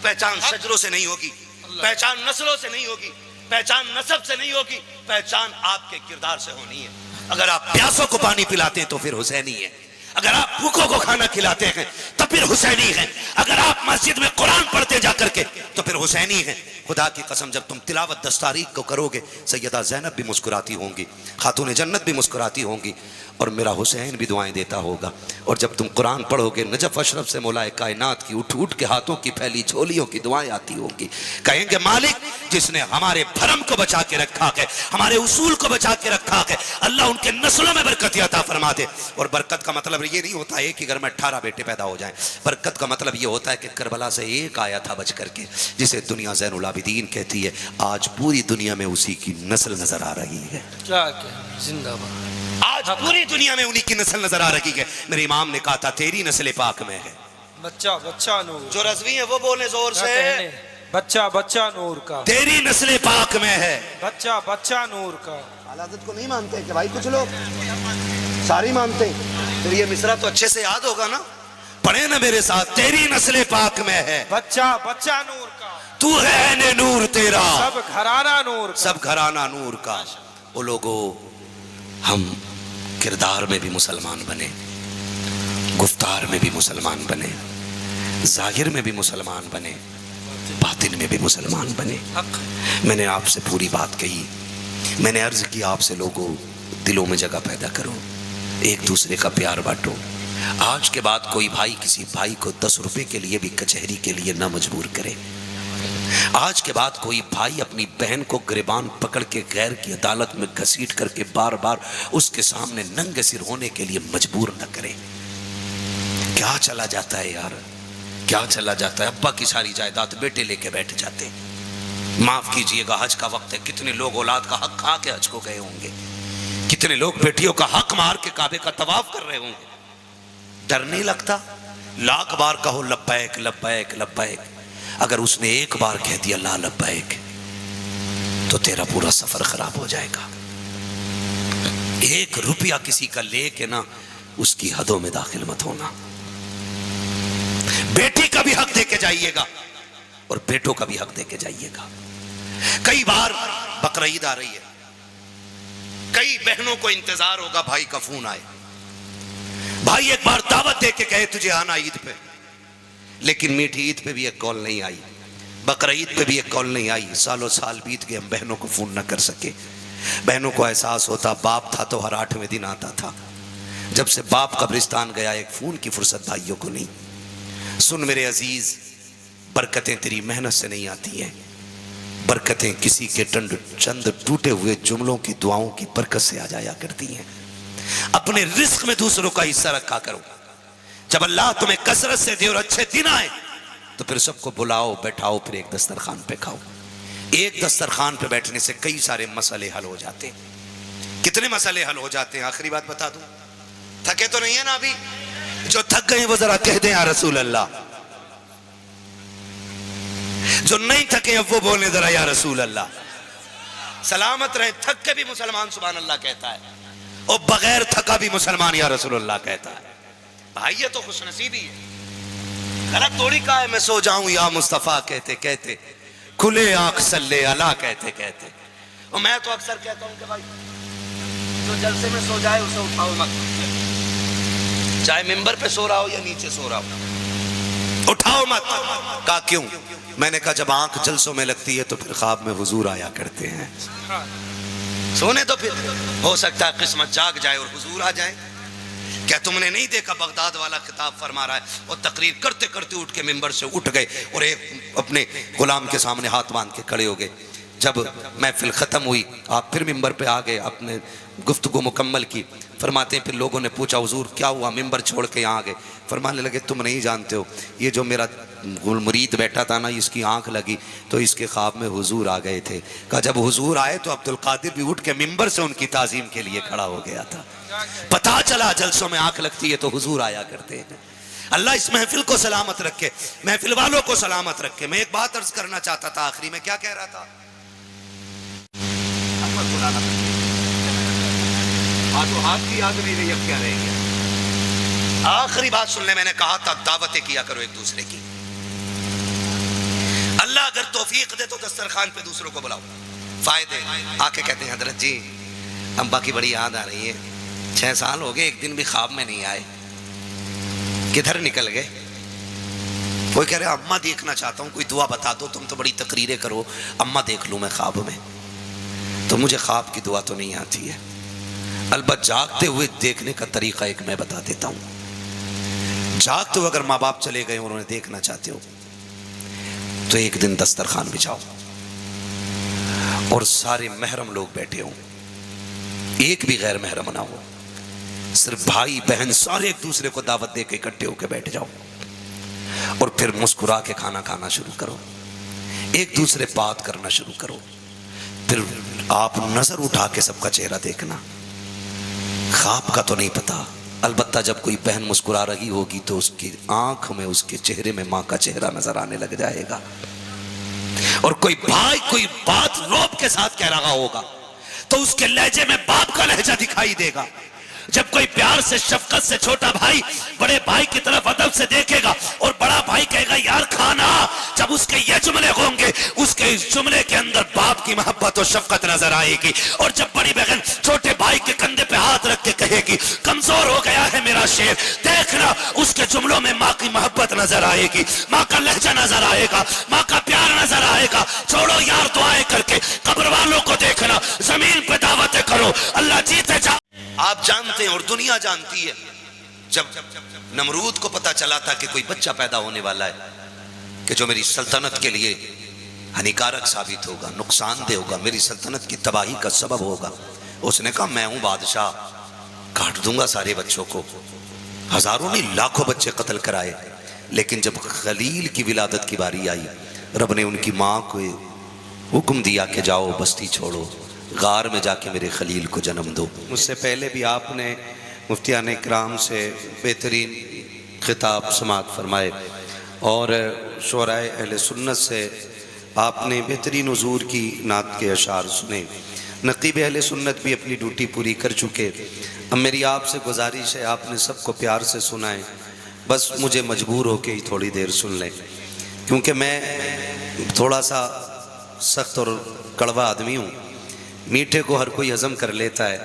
[SPEAKER 1] पहचान शजरों से नहीं होगी, पहचान नस्लों से नहीं होगी, पहचान नस्ब से नहीं होगी, पहचान आपके किरदार से होनी है। अगर आप प्यासों को पानी पिलाते हैं तो फिर हुसैनी है, अगर आप भूखों को खाना खिलाते हैं तो फिर हुसैनी है, अगर आप मस्जिद में कुरान पढ़ते जाकर के तो फिर हुसैनी है। खुदा की कसम जब तुम तिलावत 10 तारीख को करोगे सैयदा ज़ैनब भी मुस्कुराती होंगी, खातून जन्नत भी मुस्कुराती होंगी, और मेरा हुसैन भी दुआएं देता होगा। और जब तुम कुरान पढ़ोगे नजफ अशरफ से मौलाए कायनात की उठ उठ के हाथों की फैली झोलियों की दुआएं आती होंगी। कहेंगे मालिक जिसने हमारे भरम को बचा के रखा है, हमारे उसूल को बचा के रखा है, अल्लाह उनके नस्लों में बरकत अता फरमा दे। और बरकत का मतलब ये नहीं होता है कि घर में 18 बेटे पैदा हो जाएं। बरकत का मतलब ये होता है कि करबला से एक आया था बच करके, जिसे दुनिया ज़ैनुल आबिदीन कहती है। आज पूरी दुनिया में उसी की नस्ल नजर आ रही है।
[SPEAKER 3] क्या कहने, जिंदाबाद।
[SPEAKER 1] आज पूरी दुनिया में उन्हीं की नस्ल नजर आ रही है। मेरे इमाम ने कहा था तेरी नस्ल पाक में है।
[SPEAKER 3] बच्चा बच्चा नूर,
[SPEAKER 1] जो रज़वी है वो बोले जोर से,
[SPEAKER 3] बच्चा बच्चा नूर का,
[SPEAKER 1] तेरी नस्ल पाक में है।
[SPEAKER 3] बच्चा बच्चा नूर का।
[SPEAKER 1] आदत को नहीं मानते कि भाई, कुछ लोग सारी मानते हैं। तो ये मिसरा तो अच्छे से याद होगा ना, पढ़े ना मेरे साथ। तेरी नस्ल पाक में है
[SPEAKER 3] बच्चा बच्चा नूर का,
[SPEAKER 1] तू है ने नूर तेरा,
[SPEAKER 3] सब घराना नूर का,
[SPEAKER 1] सब घराना नूर का। वो लोगों, हम किरदार में भी मुसलमान बने, गुफ्तार में भी मुसलमान बने, जाहिर में भी मुसलमान बने, बातिन में भी मुसलमान बने। मैंने आपसे पूरी बात कही, मैंने अर्ज की आपसे लोगों दिलों में जगह पैदा करो, एक दूसरे का प्यार बांटो। आज के बाद कोई भाई किसी भाई को 10 रुपए के लिए भी कचहरी के लिए ना मजबूर करे। आज के बाद कोई भाई अपनी बहन को गिरबान पकड़ के गैर की अदालत में घसीट करके बार बार उसके सामने नंगे सिर होने के लिए मजबूर न करे। क्या चला जाता है यार, क्या चला जाता है। अब्बा की सारी जायदाद बेटे लेके बैठ जाते। माफ कीजिएगा, हज का वक्त है, कितने लोग औलाद का हक खा के हज को गए होंगे, कितने लोग बेटियों का हक मार के काबे का तवाफ कर रहे होंगे। डर नहीं लगता? लाख बार कहो लब्बैक लब्बैक लब्बैक, अगर उसने एक बार कह दिया ला लब्बैक तो तेरा पूरा सफर खराब हो जाएगा। 1 रुपया किसी का लेके ना उसकी हदों में दाखिल मत होना। बेटी का भी हक देके जाइएगा और बेटों का भी हक देके जाइएगा। कई बार बकरा ईद आ रही है, कई बहनों को इंतजार होगा भाई का फोन आए, भाई एक बार दावत दे के कहे तुझे आना ईद पे, लेकिन मीठी ईद पे भी एक कॉल नहीं आई, बकरा ईद पे भी एक कॉल नहीं आई। सालों साल बीत गए, हम बहनों को फोन न कर सके। बहनों को एहसास होता बाप था तो हर 8वें दिन आता था। जब से बाप कब्रिस्तान गया एक फोन की फुर्सत भाइयों को नहीं। सुन मेरे अजीज, बरकतें तेरी मेहनत से नहीं आती हैं, बरकतें किसी के चंद टूटे हुए जुमलों की दुआओं की बरकत से आ जाया करती हैं। अपने रिस्क में दूसरों का हिस्सा रखा करो। जब अल्लाह तुम्हें कसरत से दे और अच्छे दिन आए तो फिर सबको बुलाओ, बैठाओ, फिर एक दस्तरखान पे खाओ। एक दस्तरखान पे बैठने से कई सारे मसले हल हो जाते हैं। कितने मसले हल हो जाते हैं? आखिरी बात बता दूं, थके तो नहीं है ना अभी? जो थक गए वो जरा कह दें या रसूल अल्लाह। जो नहीं थके अब वो बोले जरा या रसूल अल्लाह। सलामत रहे। थक के भी मुसलमान सुभान अल्लाह कहता है और बगैर थका भी मुसलमान या रसूल अल्लाह कहता है। भाई ये तो खुशनसीबी है, गलत थोड़ी कहा है मैं सो जाऊं या मुस्तफा कहते कहते, खुले आंख सल्ले अला कहते कहते। और मैं तो अक्सर कहता हूं कि भाई जो जलसे में सो जाए उसे उठाओ मत, चाहे मिंबर पे सो रहा हो या नीचे सो रहा हो, उठाओ मत। कहा क्यों? मैंने कहा जब आंख जलसों में लगती है तो फिर ख्वाब में हुजूर आया करते हैं। सोने तो फिर हो सकता है किस्मत जाग जाए और हुजूर आ जाए। क्या तुमने नहीं देखा बगदाद वाला खिताब फरमा रहा है और तकरीर करते करते उठ के मिंबर से उठ गए और एक अपने गुलाम के सामने हाथ बांध के खड़े हो गए। जब महफिल ख़त्म हुई आप फिर मिंबर पे आ गए, अपने गुफ्तगू मुकम्मल की। फरमाते हैं फिर लोगों ने पूछा हुजूर क्या हुआ, मिंबर छोड़ के यहाँ आ गए? फरमाने लगे तुम नहीं जानते हो, ये जो मेरा मुरीद बैठा था ना, इसकी आंख लगी तो इसके ख्वाब में हुजूर आ गए थे। कहा जब हुजूर आए तो अब्दुल कादिर भी उठ के मिंबर से उनकी ताजीम के लिए खड़ा हो गया था। पता चला जलसों में आंख लगती है तो हुजूर आया करते हैं। अल्लाह इस महफिल को सलामत रखे, महफिल वालों को सलामत रखे। मैं एक बात अर्ज करना चाहता था आखिरी में, क्या कह रहा था? हाथ की याद नहीं रही, अब क्या रह गया? आखिरी बात सुन ले, मैंने कहा था दावतें किया करो एक दूसरे की। अल्लाह अगर तौफीक दे तो दस्तरखान पे दूसरों को बुलाओ। फायदे आके कहते हैं हजरत जी अम्बा की बड़ी याद आ रही है, 6 साल हो गए, एक दिन भी ख्वाब में नहीं आए, किधर निकल गए? कोई कह रहे अम्मा देखना चाहता हूँ, कोई दुआ बता दो, तुम तो बड़ी तकरीरें करो, अम्मा देख लूँ मैं ख्वाब में। तो मुझे ख्वाब की दुआ तो नहीं आती है, अलबत् जागते हुए देखने का तरीका एक मैं बता देता हूँ। जागते हुए अगर माँ बाप चले गए और उन्हें देखना चाहते हो तो एक दिन दस्तरखान बिछाओ और सारे महरम लोग बैठे हों, एक भी गैर महरम ना हो, सिर्फ भाई बहन सारे एक दूसरे को दावत दे के इकट्ठे होकर बैठ जाओ और फिर मुस्कुरा के खाना खाना शुरू करो, एक दूसरे बात करना शुरू करो। फिर आप नजर उठा के सबका चेहरा देखना, ख्वाब का तो नहीं पता, अलबत्ता जब कोई बहन मुस्कुरा रही होगी तो उसकी आंख में, उसके चेहरे में माँ का चेहरा नजर आने लग जाएगा। और कोई भाई कोई बात रौब के साथ कह रहा होगा तो उसके लहजे में बाप का लहजा दिखाई देगा। जब कोई प्यार से शफकत से छोटा भाई बड़े भाई की तरफ अदब से देखेगा और बड़ा भाई कहेगा यार खाना, जब उसके ये जुमले होंगे उसके इस जुमले के अंदर बाप की मोहब्बत और शफकत नजर आएगी। और जब बड़ी बहन छोटे भाई के कंधे पे हाथ रख के कहेगी कमजोर हो गया है मेरा शेर, देखना उसके जुमलों में माँ की मोहब्बत नजर आएगी, माँ का लहजा नजर आएगा, माँ का प्यार नजर आएगा। छोड़ो यार दुआएं करके कब्र वालों को देखना, जमीन पे दावतें करो, अल्लाह जीते जा। आप जानते हैं और दुनिया जानती है, जब नमरूद को पता चला था कि कोई बच्चा पैदा होने वाला है कि जो मेरी सल्तनत के लिए हानिकारक साबित होगा, नुकसानदेह होगा, मेरी सल्तनत की तबाही का सबब होगा, उसने कहा मैं हूं बादशाह, काट दूंगा सारे बच्चों को। हजारों नहीं लाखों बच्चे कत्ल कराए, लेकिन जब खलील की विलादत की बारी आई, रब ने उनकी माँ को हुक्म दिया कि जाओ बस्ती छोड़ो, गार में जाके मेरे खलील को जन्म दो। मुझसे पहले भी आपने मुफ्तियान इकराम से बेहतरीन खिताब समाअत फरमाए और शुअराए अहले सुन्नत से आपने बेहतरीन हुजूर की नात के अशार सुने। नकीब अहले सुन्नत भी अपनी ड्यूटी पूरी कर चुके। अब मेरी आपसे गुजारिश है, आपने सबको प्यार से सुनाए, बस मुझे मजबूर होके ही थोड़ी देर सुन लें, क्योंकि मैं थोड़ा सा सख्त और कड़वा आदमी हूँ। मीठे को हर कोई हजम कर लेता है,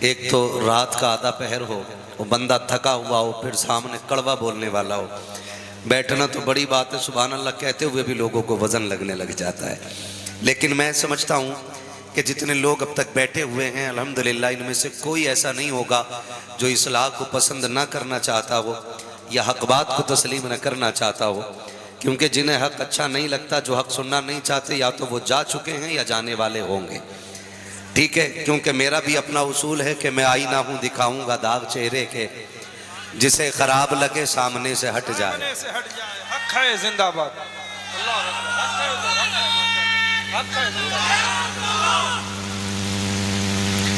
[SPEAKER 1] एक तो रात का आधा पहर हो, वो बंदा थका हुआ हो, फिर सामने कड़वा बोलने वाला हो, बैठना तो बड़ी बात है, सुभान अल्लाह कहते हुए भी लोगों को वज़न लगने लग जाता है। लेकिन मैं समझता हूँ कि जितने लोग अब तक बैठे हुए हैं अल्हम्दुलिल्लाह, इनमें से कोई ऐसा नहीं होगा जो इस्लाह को पसंद ना करना चाहता हो या हक बात को तस्लीम न करना चाहता हो, क्योंकि जिन्हें हक अच्छा नहीं लगता, जो हक सुनना नहीं चाहते, या तो वो जा चुके हैं या जाने वाले होंगे। ठीक है, क्योंकि मेरा भी अपना उसूल है कि मैं आईना हूँ, दिखाऊंगा दाग चेहरे के, जिसे खराब लगे सामने से हट जाए।
[SPEAKER 3] हक है जिंदाबाद,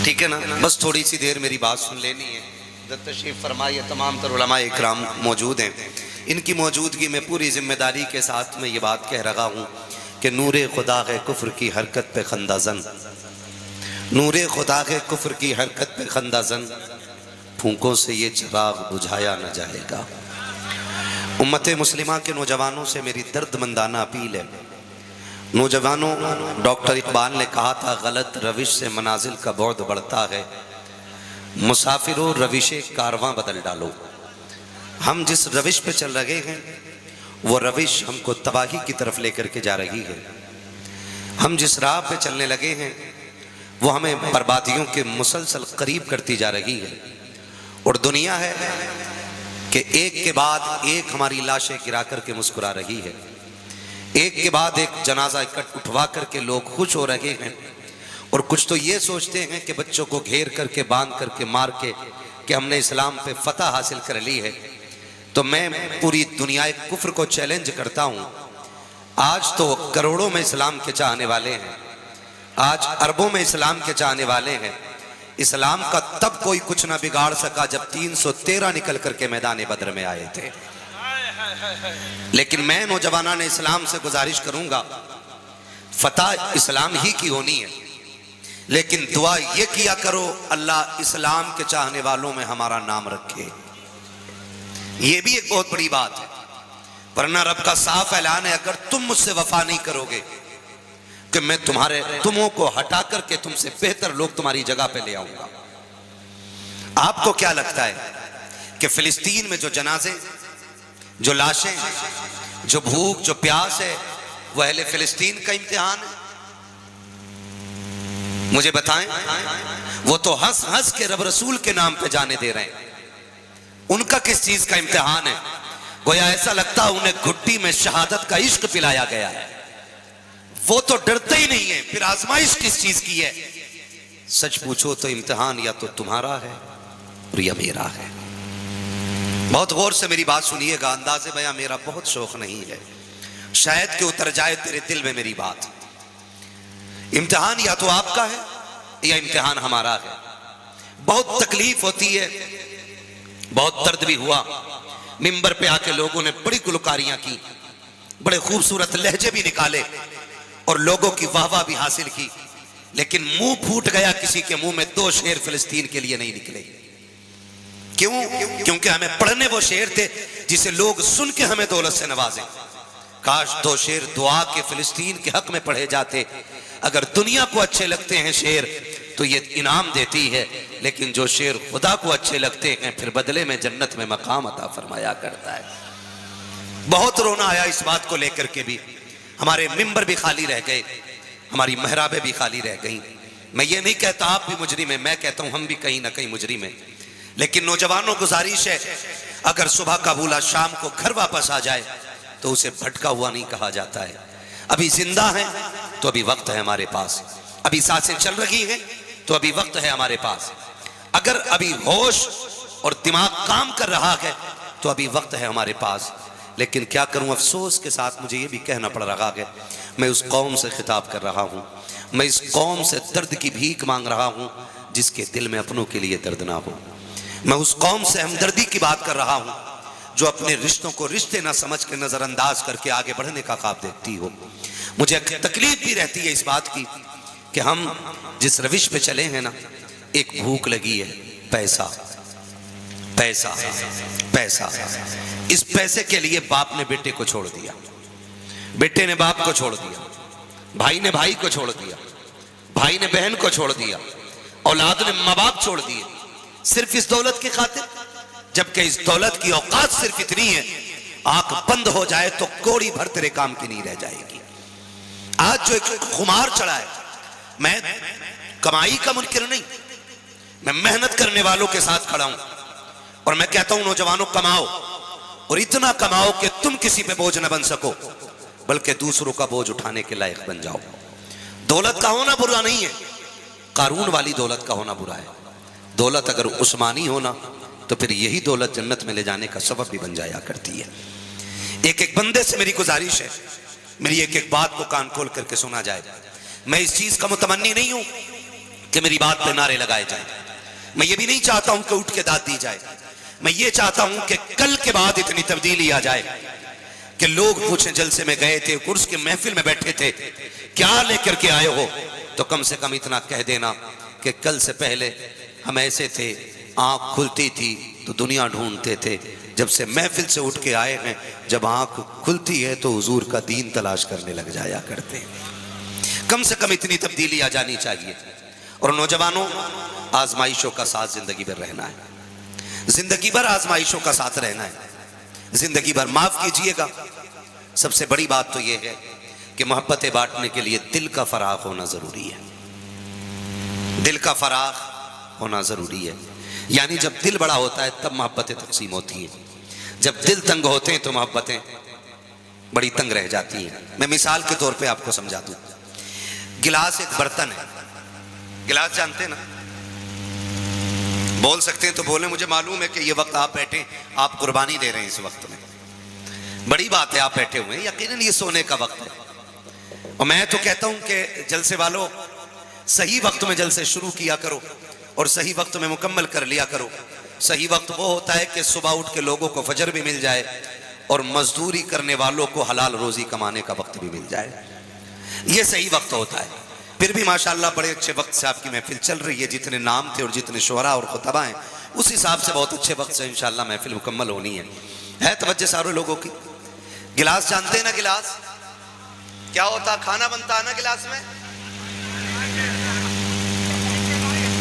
[SPEAKER 1] ठीक है ना। बस थोड़ी सी देर मेरी बात सुन लेनी है। तशरीफ फरमाइए, तमाम तर उलमा इकराम मौजूद हैं, इनकी मौजूदगी में पूरी जिम्मेदारी के साथ मैं ये बात कह रहा हूँ कि नूरे खुदा के कुफ्र की हरकत पे खंदाजन, नूरे खुदा के कुफ्र की हरकत पे खंदाजन, फूंकों से ये चिराग बुझाया न जाएगा। उम्मत मुस्लिमा के नौजवानों से मेरी दर्दमंदाना अपील है। नौजवानों, डॉक्टर इकबाल ने कहा था गलत रविश से मनाजिल का बहुत बढ़ता है, मुसाफिरों रविश कारवां बदल डालो। हम जिस रविश पे चल रहे हैं वो रविश हमको तबाही की तरफ लेकर के जा रही है। हम जिस राह पे चलने लगे हैं वो हमें बर्बादियों के मुसलसल करीब करती जा रही है। और दुनिया है कि एक के बाद एक हमारी लाशें गिरा करके मुस्कुरा रही है, एक के बाद एक जनाजा इकट्ठ उठवा करके लोग खुश हो रहे हैं, और कुछ तो ये सोचते हैं कि बच्चों को घेर करके, बांध करके, मार के कि हमने इस्लाम पे फतह हासिल कर ली है। तो मैं पूरी दुनिया कुफ्र को चैलेंज करता हूँ। आज तो करोड़ों में इस्लाम के चाहने वाले हैं, आज अरबों में इस्लाम के चाहने वाले हैं, इस्लाम का तब कोई कुछ ना बिगाड़ सका जब 313 निकल करके मैदान बद्र में आए थे। लेकिन मैं नौजवाना इस्लाम से गुजारिश करूंगा, फतह इस्लाम ही की होनी है, लेकिन दुआ ये किया करो अल्लाह इस्लाम के चाहने वालों में हमारा नाम रखे। ये भी एक बहुत बड़ी बात है, वरना रब का साफ ऐलान है, अगर तुम मुझसे वफा नहीं करोगे कि मैं तुमों को हटा करके तुमसे बेहतर लोग तुम्हारी जगह पे ले आऊंगा। आपको क्या लगता है कि फिलिस्तीन में जो जनाजे, जो लाशें, जो भूख, जो प्यास है, वह अहले फिलिस्तीन का इम्तिहान है? मुझे बताएं। वो तो हंस हंस के रब रसूल के नाम पे जाने दे रहे हैं, उनका किस चीज का इम्तिहान है? गोया ऐसा लगता है उन्हें घुट्टी में शहादत का इश्क पिलाया गया है। वो तो डरते ही नहीं है, फिर आजमाइश किस चीज की है? सच पूछो तो इम्तिहान या तो तुम्हारा है और या मेरा है। बहुत गौर से मेरी बात सुनिएगा, अंदाज़े बयां मेरा बहुत शौक नहीं है, शायद कि उतर जाए तेरे दिल में मेरी बात। इम्तिहान या तो आपका है या इम्तिहान हमारा है। बहुत तकलीफ होती है, बहुत दर्द भी हुआ। मिंबर पे आके लोगों ने बड़ी गुलकारियां की, बड़े खूबसूरत लहजे भी निकाले और लोगों की वाहवाह भी हासिल की, लेकिन मुंह फूट गया किसी के मुंह में, 2 शेर फिलिस्तीन के लिए नहीं निकले। क्यों? क्योंकि हमें पढ़ने वो शेर थे जिसे लोग सुन के हमें दौलत से नवाजे। काश 2 शेर दुआ के फिलिस्तीन के हक में पढ़े जाते। अगर दुनिया को अच्छे लगते हैं शेर तो ये इनाम देती है, लेकिन जो शेर खुदा को अच्छे लगते हैं फिर बदले में जन्नत में मकाम अता फरमाया करता है। बहुत रोना आया इस बात को लेकर के भी। हमारे मिंबर भी खाली रह गए, हमारी महराबें भी खाली रह गई। मैं ये नहीं कहता आप भी मुजरिम हैं, मैं कहता हूं हम भी कहीं ना कहीं मुजरिम हैं। लेकिन नौजवानों गुजारिश है, अगर सुबह का भूला शाम को घर वापस आ जाए तो उसे भटका हुआ नहीं कहा जाता है। अभी जिंदा है तो अभी वक्त है हमारे पास, अभी सांसें चल रही हैं तो अभी वक्त है हमारे पास। अगर अभी होश और दिमाग काम कर रहा है तो अभी वक्त है हमारे पास। लेकिन क्या करूं, अफसोस के साथ मुझे ये भी कहना पड़ रहा है, मैं उस कौम से खिताब कर रहा हूं, मैं इस कौम से दर्द की भीख मांग रहा हूं जिसके दिल में अपनों के लिए दर्द ना हो। मैं उस कौम से हमदर्दी की बात कर रहा हूं जो अपने रिश्तों को रिश्ते ना समझ के नजरअंदाज करके आगे बढ़ने का ख्वाब देखती हो। मुझे तकलीफ भी रहती है इस बात की कि हम जिस रविश पे चले हैं ना, एक भूख लगी है, पैसा पैसा पैसा। इस पैसे के लिए बाप ने बेटे को छोड़ दिया, बेटे ने बाप को छोड़ दिया, भाई ने भाई को छोड़ दिया, भाई ने बहन को छोड़ दिया, औलाद ने माँ बाप छोड़ दिए, सिर्फ इस दौलत की खातिर। जबकि इस दौलत की औकात सिर्फ इतनी है, आंख बंद हो जाए तो कोड़ी भर तेरे काम की नहीं रह जाएगी। आज जो एक खुमार चढ़ा है, मैं कमाई का मुनकिर नहीं, मैं मेहनत करने वालों के साथ खड़ा हूं और मैं कहता हूं नौजवानों कमाओ, और इतना कमाओ कि तुम किसी पे बोझ न बन सको बल्कि दूसरों का बोझ उठाने के लायक बन जाओ। दौलत का होना बुरा नहीं है, कारून वाली दौलत का होना बुरा है। दौलत अगर उस्मानी होना तो फिर यही दौलत जन्नत में ले जाने का सबब भी बन जाया करती है। एक एक बंदे से मेरी गुजारिश है, मेरी एक एक बात को कान खोल करके सुना जाए। मैं इस चीज का मुतमन्नी नहीं हूं कि मेरी बात पे नारे लगाए जाए, मैं ये भी नहीं चाहता हूं कि उठ के दाद दी जाए। मैं ये चाहता हूं कि कल के बाद इतनी तब्दीली आ जाए कि लोग पूछें जलसे में गए थे, कुर्स के महफिल में बैठे थे, क्या लेकर के आए हो? तो कम से कम इतना कह देना कि कल से पहले हम ऐसे थे, आंख खुलती थी तो दुनिया ढूंढते थे, जब से महफिल से उठ के आए हैं जब आंख खुलती है तो हुजूर का दीन तलाश करने लग जाया करते हैं। कम से कम इतनी तब्दीली आ जानी चाहिए। और नौजवानों, आजमाइशों का साथ जिंदगी भर रहना है, जिंदगी भर आजमाइशों का साथ रहना है, जिंदगी भर माफ कीजिएगा। सबसे बड़ी बात तो यह है कि मोहब्बतें बांटने के लिए दिल का फराग होना जरूरी है, दिल का फराग होना जरूरी है। यानी जब दिल बड़ा होता है तब मोहब्बतें तकसीम होती हैं, जब दिल तंग होते हैं तो मोहब्बतें बड़ी तंग रह जाती हैं। मैं मिसाल के तौर पे आपको समझा दूं, गिलास एक बर्तन है, गिलास जानते हैं ना? बोल सकते हैं तो बोले, मुझे मालूम है कि ये वक्त आप बैठे, आप कुर्बानी दे रहे हैं इस वक्त में, बड़ी बात है आप बैठे हुए हैं, यकीनन ये सोने का वक्त है। और मैं तो कहता हूं कि जलसे वालों सही वक्त में जलसे शुरू किया करो, और सही वक्त में मुकम्मल कर लिया करो। सही वक्त वो होता है कि सुबह उठ के लोगों को फजर भी मिल जाए और मजदूरी करने वालों को हलाल रोजी कमाने का वक्त भी मिल जाए, ये सही वक्त होता है। फिर भी माशाअल्लाह बड़े अच्छे वक्त से आपकी महफिल चल रही है, जितने नाम थे और जितने शुहरा और खुतबा हैं उस हिसाब से बहुत अच्छे वक्त से इंशाअल्लाह महफिल मुकम्मल होनी है तवज्जो सारे लोगों की। गिलास जानते हैं ना, गिलास क्या होता, खाना बनता है ना गिलास में,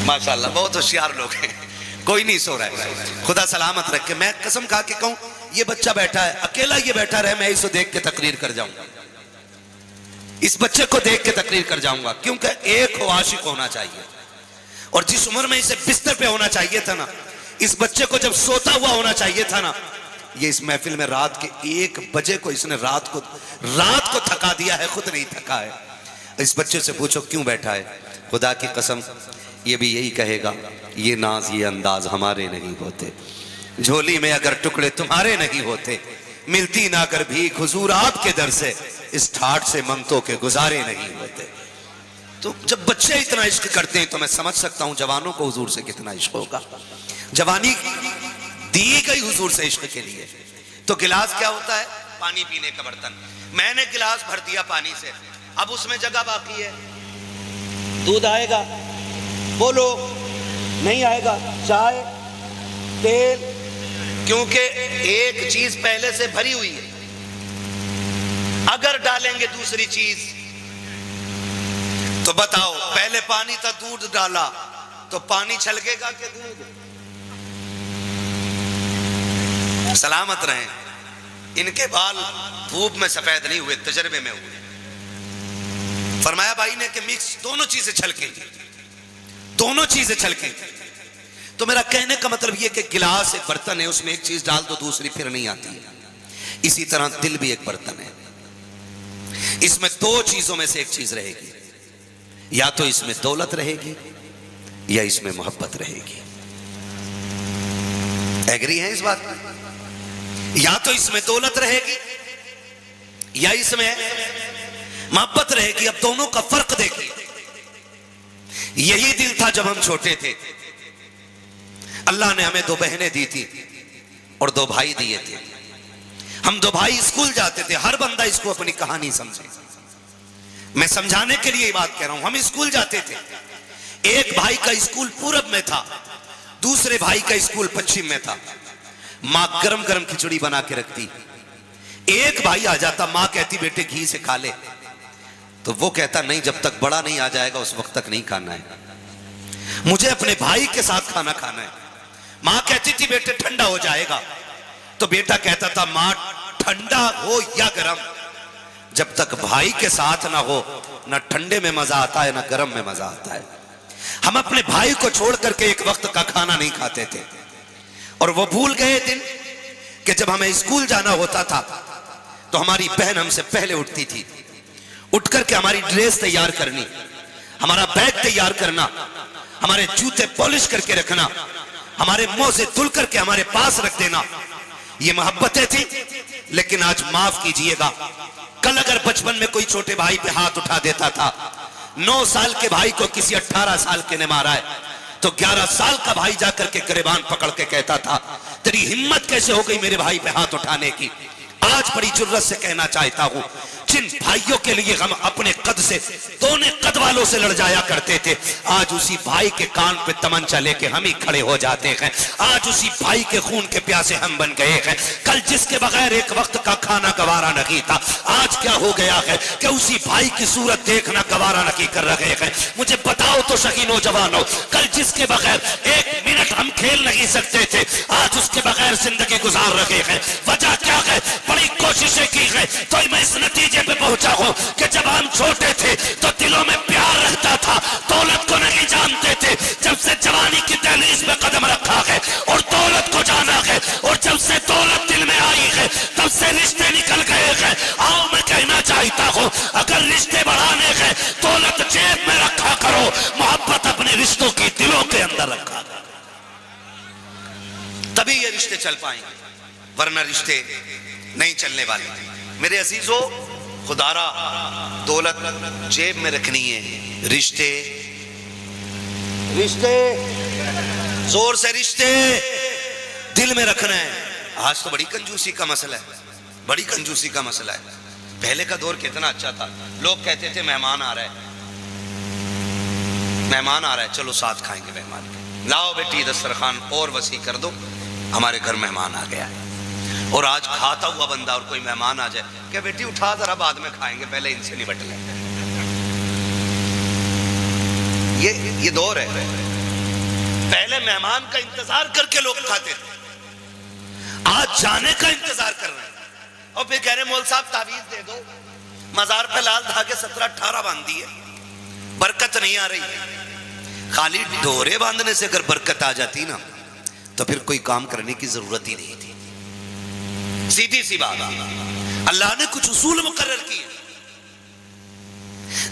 [SPEAKER 1] माशाअल्लाह बहुत होशियार लोग हैं, कोई नहीं सो रहा है, खुदा सलामत रखे। मैं कसम खा के कहूं, ये बच्चा बैठा है अकेला, ये बैठा रहे, मैं इसे देख के तकरीर कर जाऊंगा, इस बच्चे को देख के तकरीर कर जाऊंगा, क्योंकि एक हो आशिक होना चाहिए। और जिस उम्र में इसे बिस्तर पे होना चाहिए था ना, इस बच्चे को जब सोता हुआ होना चाहिए था ना, ये इस महफिल में रात के 1 बजे को इसने रात को थका दिया है, खुद नहीं थका है। इस बच्चे से पूछो क्यों बैठा है, खुदा की कसम ये भी यही कहेगा, ये नाज ये अंदाज हमारे नहीं होते, झोली में अगर टुकड़े तुम्हारे नहीं होते, मिलती ना कर भीख हुजूर आपके दर से, इस ठाठ से ममतों के गुजारे नहीं होते। तो जब बच्चे इतना इश्क करते हैं तो मैं समझ सकता हूं जवानों को हुजूर से कितना इश्क होगा। जवानी दी गई हुजूर से इश्क के लिए। तो गिलास क्या होता है, पानी पीने का बर्तन। मैंने गिलास भर दिया पानी से, अब उसमें जगह बाकी है, दूध आएगा, बोलो नहीं आएगा, चाय तेल, क्योंकि एक चीज पहले से भरी हुई है, अगर डालेंगे दूसरी चीज तो बताओ, पहले पानी था दूध डाला तो पानी छलकेगा कि दूध? सलामत रहें, इनके बाल धूप में सफेद नहीं हुए, तजर्बे में हुए। फरमाया भाई ने कि मिक्स दोनों चीजें छलकेंगी, दोनों चीजें छलकेंगी। तो मेरा कहने का मतलब यह कि गिलास एक बर्तन है, उसमें एक चीज डाल दो दूसरी फिर नहीं आती है। इसी तरह दिल भी एक बर्तन है, इसमें 2 चीजों में से एक चीज रहेगी, या तो इसमें दौलत रहेगी या इसमें मोहब्बत रहेगी। एग्री है इस बात में? या तो इसमें दौलत रहेगी या इसमें मोहब्बत रहेगी। अब दोनों का फर्क देखिए, यही दिल था जब हम छोटे थे, अल्लाह ने हमें 2 बहनें दी थी और 2 भाई दिए थे। हम 2 भाई स्कूल जाते थे, हर बंदा इसको अपनी कहानी समझे, मैं समझाने के लिए बात कह रहा हूं। हम स्कूल जाते थे, एक भाई का स्कूल पूरब में था, दूसरे भाई का स्कूल पश्चिम में था। मां गरम गरम खिचड़ी बना के रखती, एक भाई आ जाता, मां कहती बेटे घी से खा ले, तो वो कहता नहीं, जब तक बड़ा नहीं आ जाएगा उस वक्त तक नहीं खाना है, मुझे अपने भाई के साथ खाना खाना है। मां कहती थी बेटे ठंडा हो जाएगा, तो बेटा कहता था मां ठंडा हो या गरम, जब तक भाई के साथ ना हो ना ठंडे में मजा आता है ना गरम में मजा आता है। हम अपने भाई को छोड़ करके एक वक्त का खाना नहीं खाते थे, और वो भूल गए दिन कि जब हमें स्कूल जाना होता था तो हमारी बहन हमसे पहले उठती थी, उठ करके हमारी ड्रेस तैयार करनी, हमारा बैग तैयार करना, हमारे जूते पॉलिश करके रखना, हमारे मोजे धुल करके हमारे पास रख देना, ये मोहब्बतें थी। लेकिन आज माफ कीजिएगा, कल अगर बचपन में कोई छोटे भाई पे हाथ उठा देता था, 9 साल के भाई को किसी 18 साल के ने मारा है, तो 11 साल का भाई जाकर के गिरबान पकड़ के कहता था तेरी हिम्मत कैसे हो गई मेरे भाई पे हाथ उठाने की। आज बड़ी जुर्रत से कहना चाहता हूं, जिन भाइयों के लिए हम अपने कद से दोने कद वालों से लड़ जाया करते थे, आज उसी भाई के कान पे तमंचा लेके हम ही खड़े हो जाते हैं। आज उसी भाई के खून के प्यासे हम बन गए हैं। कल जिसके बगैर एक वक्त का खाना गवारा नहीं था, आज क्या हो गया है कि उसी भाई की सूरत देखना गवारा नहीं कर रहे हैं। मुझे बताओ तो सही नौजवानों, कल जिसके बगैर 1 मिनट हम खेल नहीं सकते थे, आज उसके बगैर जिंदगी गुजार रहे हैं। वजह क्या है? बड़ी कोशिशें की है, तो मैं इस नतीजे पे पहुंचा हूं कि जब हम छोटे थे तो दिलों में प्यार रहता था, दौलत को नहीं जानते थे। जब से जवानी की दहलीज में कदम रखा है और दौलत को जाना है, और जब से दौलत दिल में आई है तब से रिश्ते निकल गए हैं। आओ मैं कहना चाहता हूं, अगर रिश्ते बढ़ाने हैं दौलत जेब में रखा करो, मोहब्बत अपने रिश्तों की दिलों के अंदर रखा करो, तभी ये रिश्ते चल पाएंगे, वरना रिश्ते नहीं चलने वाले। मेरे अजीजों, खुदारा दौलत जेब में रखनी है, रिश्ते रिश्ते जोर से रिश्ते दिल में रखना है। आज तो बड़ी कंजूसी का मसला है, बड़ी कंजूसी का मसला है। पहले का दौर कितना अच्छा था, लोग कहते थे मेहमान आ रहा है, मेहमान आ रहा है, चलो साथ खाएंगे मेहमान के, लाओ बेटी दस्तरखान और वसी कर दो, हमारे घर मेहमान आ गया है। और आज खाता हुआ बंदा और कोई मेहमान आ जाए, क्या बेटी उठा जरा बाद में खाएंगे, पहले इनसे निपट लें। ये दौर है। पहले मेहमान का इंतजार करके लोग खाते थे, आज जाने का इंतजार कर रहे हैं। और फिर कह रहे मौल साहब तावीज दे दो, मजार पे लाल धागे 17-18 बांध दिए, बरकत नहीं आ रही। खाली डोरे बांधने से अगर बरकत आ जाती ना तो फिर कोई काम करने की जरूरत ही नहीं थी। सीधी सी बात, अल्लाह ने कुछ उसूल मुकर्रर किए,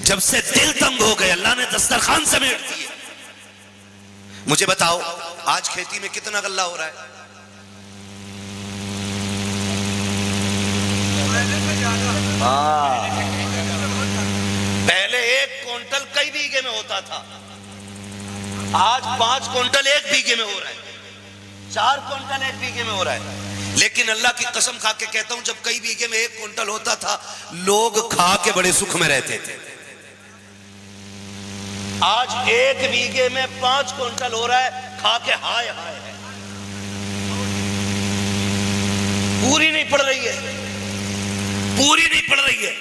[SPEAKER 1] जब से दिल तंग हो गए अल्लाह ने दस्तरखान समेट दिए। मुझे बताओ आज खेती में कितना गल्ला हो रहा है? पहले 1 क्विंटल कई बीघे में होता था, आज 5 क्विंटल 1 बीघे में हो रहा है, 4 क्विंटल 1 बीघे में हो रहा है। लेकिन अल्लाह की कसम खा के कहता हूं, जब कई बीघे में 1 क्विंटल होता था लोग खा के बड़े सुख में रहते थे। आज 1 बीघे में 5 क्विंटल हो रहा है, खा के हाय हाय है, पूरी नहीं पड़ रही है, पूरी नहीं पड़ रही है।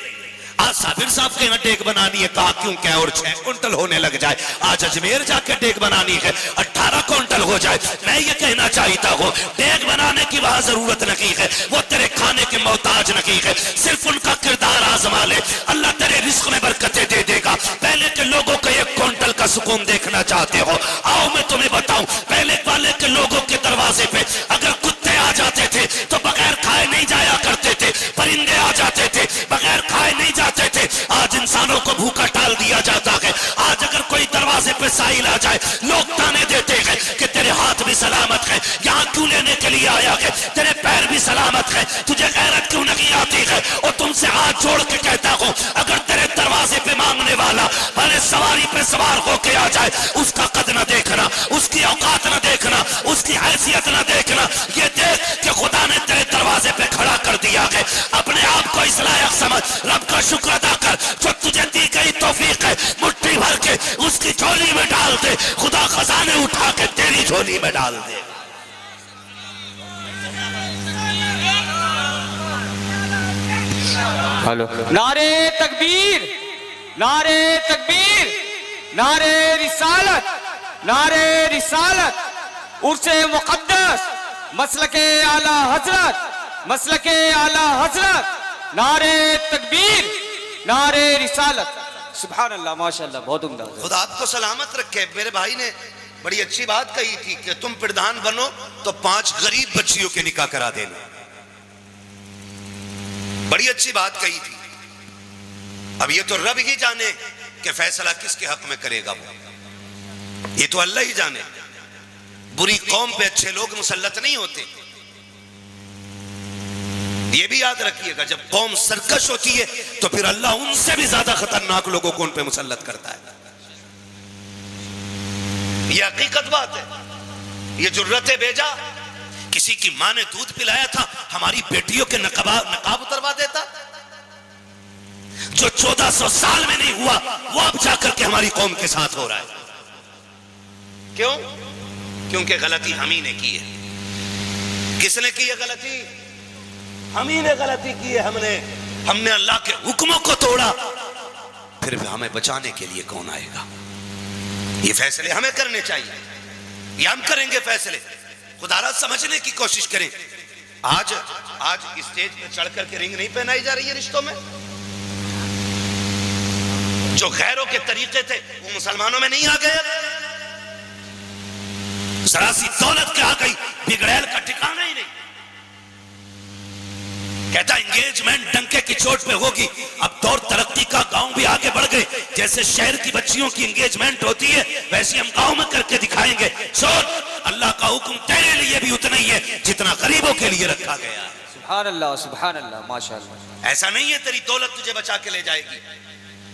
[SPEAKER 1] आज साबिर साहब के यहाँ डेग बनानी है, कहा क्यों क्या और 6 क्विंटल होने लग जाए। आज अजमेर जाके डेग बनानी है 18 क्विंटल हो जाए। मैं ये कहना चाहता हूँ डेग बनाने की वहां जरूरत नहीं है, वो तेरे खाने के मोहताज नहीं है, सिर्फ उनका किरदार आजमा ले, अल्लाह तेरे रिस्क में बरकतें दे देगा। पहले के लोगों को 1 क्विंटल का सुकून देखना चाहते हो, आओ मैं तुम्हें बताऊं, पहले वाले के लोगों के दरवाजे पे अगर कुत्ते आ जाते थे तो बगैर खाए नहीं जाया करते थे, परिंदे आ जाते थे बगैर खाए नहीं जाते थे। आज इंसानों को भूखा टाल दिया जाता है। आज अगर कोई दरवाजे पे साहिल आ जाए लोग ताने देते हैं कि तेरे हाथ भी सलामत है, यहाँ क्यों लेने के लिए आया है, तेरे पैर भी सलामत है, तुझे गैरत क्यों नहीं आती है। और तुमसे हाथ जोड़ के कहता हूँ अगर तेरे दरवाजे पे मांगने वाला भले सवारी पे सवार होके आ जाए, उसका कद न देखना, उसकी औकात न देखना, उसकी हैसियत न देखना, ये देख कि खुदा ने तेरे दरवाजे पे खड़ा कर दिया है। अपने आप को इस लायक समझ, रब का शुक्र अदा कर जो तुझे दी गई तौफीक है, मुट्ठी भर के उसकी झोली में डाल दे, खुदा खजाने उठा के तेरी झोली में डाल दे।
[SPEAKER 2] हेलो, नारे तकबीर, नारे तकबीर, नारे रिसालत, नारे रिसालत, उर्से मुक़द्दस, मसलके आला हजरत, मसलके आला हजरत, नारे तकबीर, नारे रिसालत। सुभान अल्लाह, माशाअल्लाह, बहुत उम्दा।
[SPEAKER 1] खुदा आपको सलामत रखे। मेरे भाई ने बड़ी अच्छी बात कही थी कि तुम प्रधान बनो तो 5 गरीब बच्चियों के निकाह करा देना, बड़ी अच्छी बात कही थी। अब ये तो रब ही जाने कि फैसला किसके हक में करेगा, वो ये तो अल्लाह ही जाने। बुरी कौम पे अच्छे लोग मुसल्लत नहीं होते, ये भी याद रखिएगा। जब कौम सरकश होती है तो फिर अल्लाह उनसे भी ज्यादा खतरनाक लोगों को उन पे मुसल्लत करता है। ये हकीकत बात है। ये जुर्रते भेजा, किसी की मां ने दूध पिलाया था, हमारी बेटियों के नकाब उतरवा देता। जो 1400 साल में नहीं हुआ वो अब जाकर के हमारी कौम के साथ हो रहा है। क्यों? क्योंकि गलती हम ही ने की है। किसने की है गलती? हम ही ने गलती की है। हमने अल्लाह के हुक्मों को तोड़ा, फिर भी हमें बचाने के लिए कौन आएगा? ये फैसले हमें करने चाहिए, ये हम करेंगे फैसले। खुदारा समझने की कोशिश करें। आज स्टेज पे चढ़ करके रिंग नहीं पहनाई जा रही है रिश्तों में। जो गैरों के तरीके थे वो मुसलमानों में नहीं आ गए। जरा सी दौलत क्या आ गई, बिगड़ैल का ठिकाना ही नहीं। कहता एंगेजमेंट डंके की चोट पे होगी। अब दौर तरक्की का, गांव भी आगे बढ़ गए। जैसे शहर की बच्चियों की एंगेजमेंट होती है वैसे हम गांव में करके दिखाएंगे। सोच, अल्लाह का हुक्म तेरे लिए भी उतना ही है जितना गरीबों के लिए रखा गया।
[SPEAKER 2] सुभान अल्लाह, सुभान अल्लाह, माशाअल्लाह।
[SPEAKER 1] ऐसा नहीं है तेरी दौलत तुझे बचा के ले जाएगी,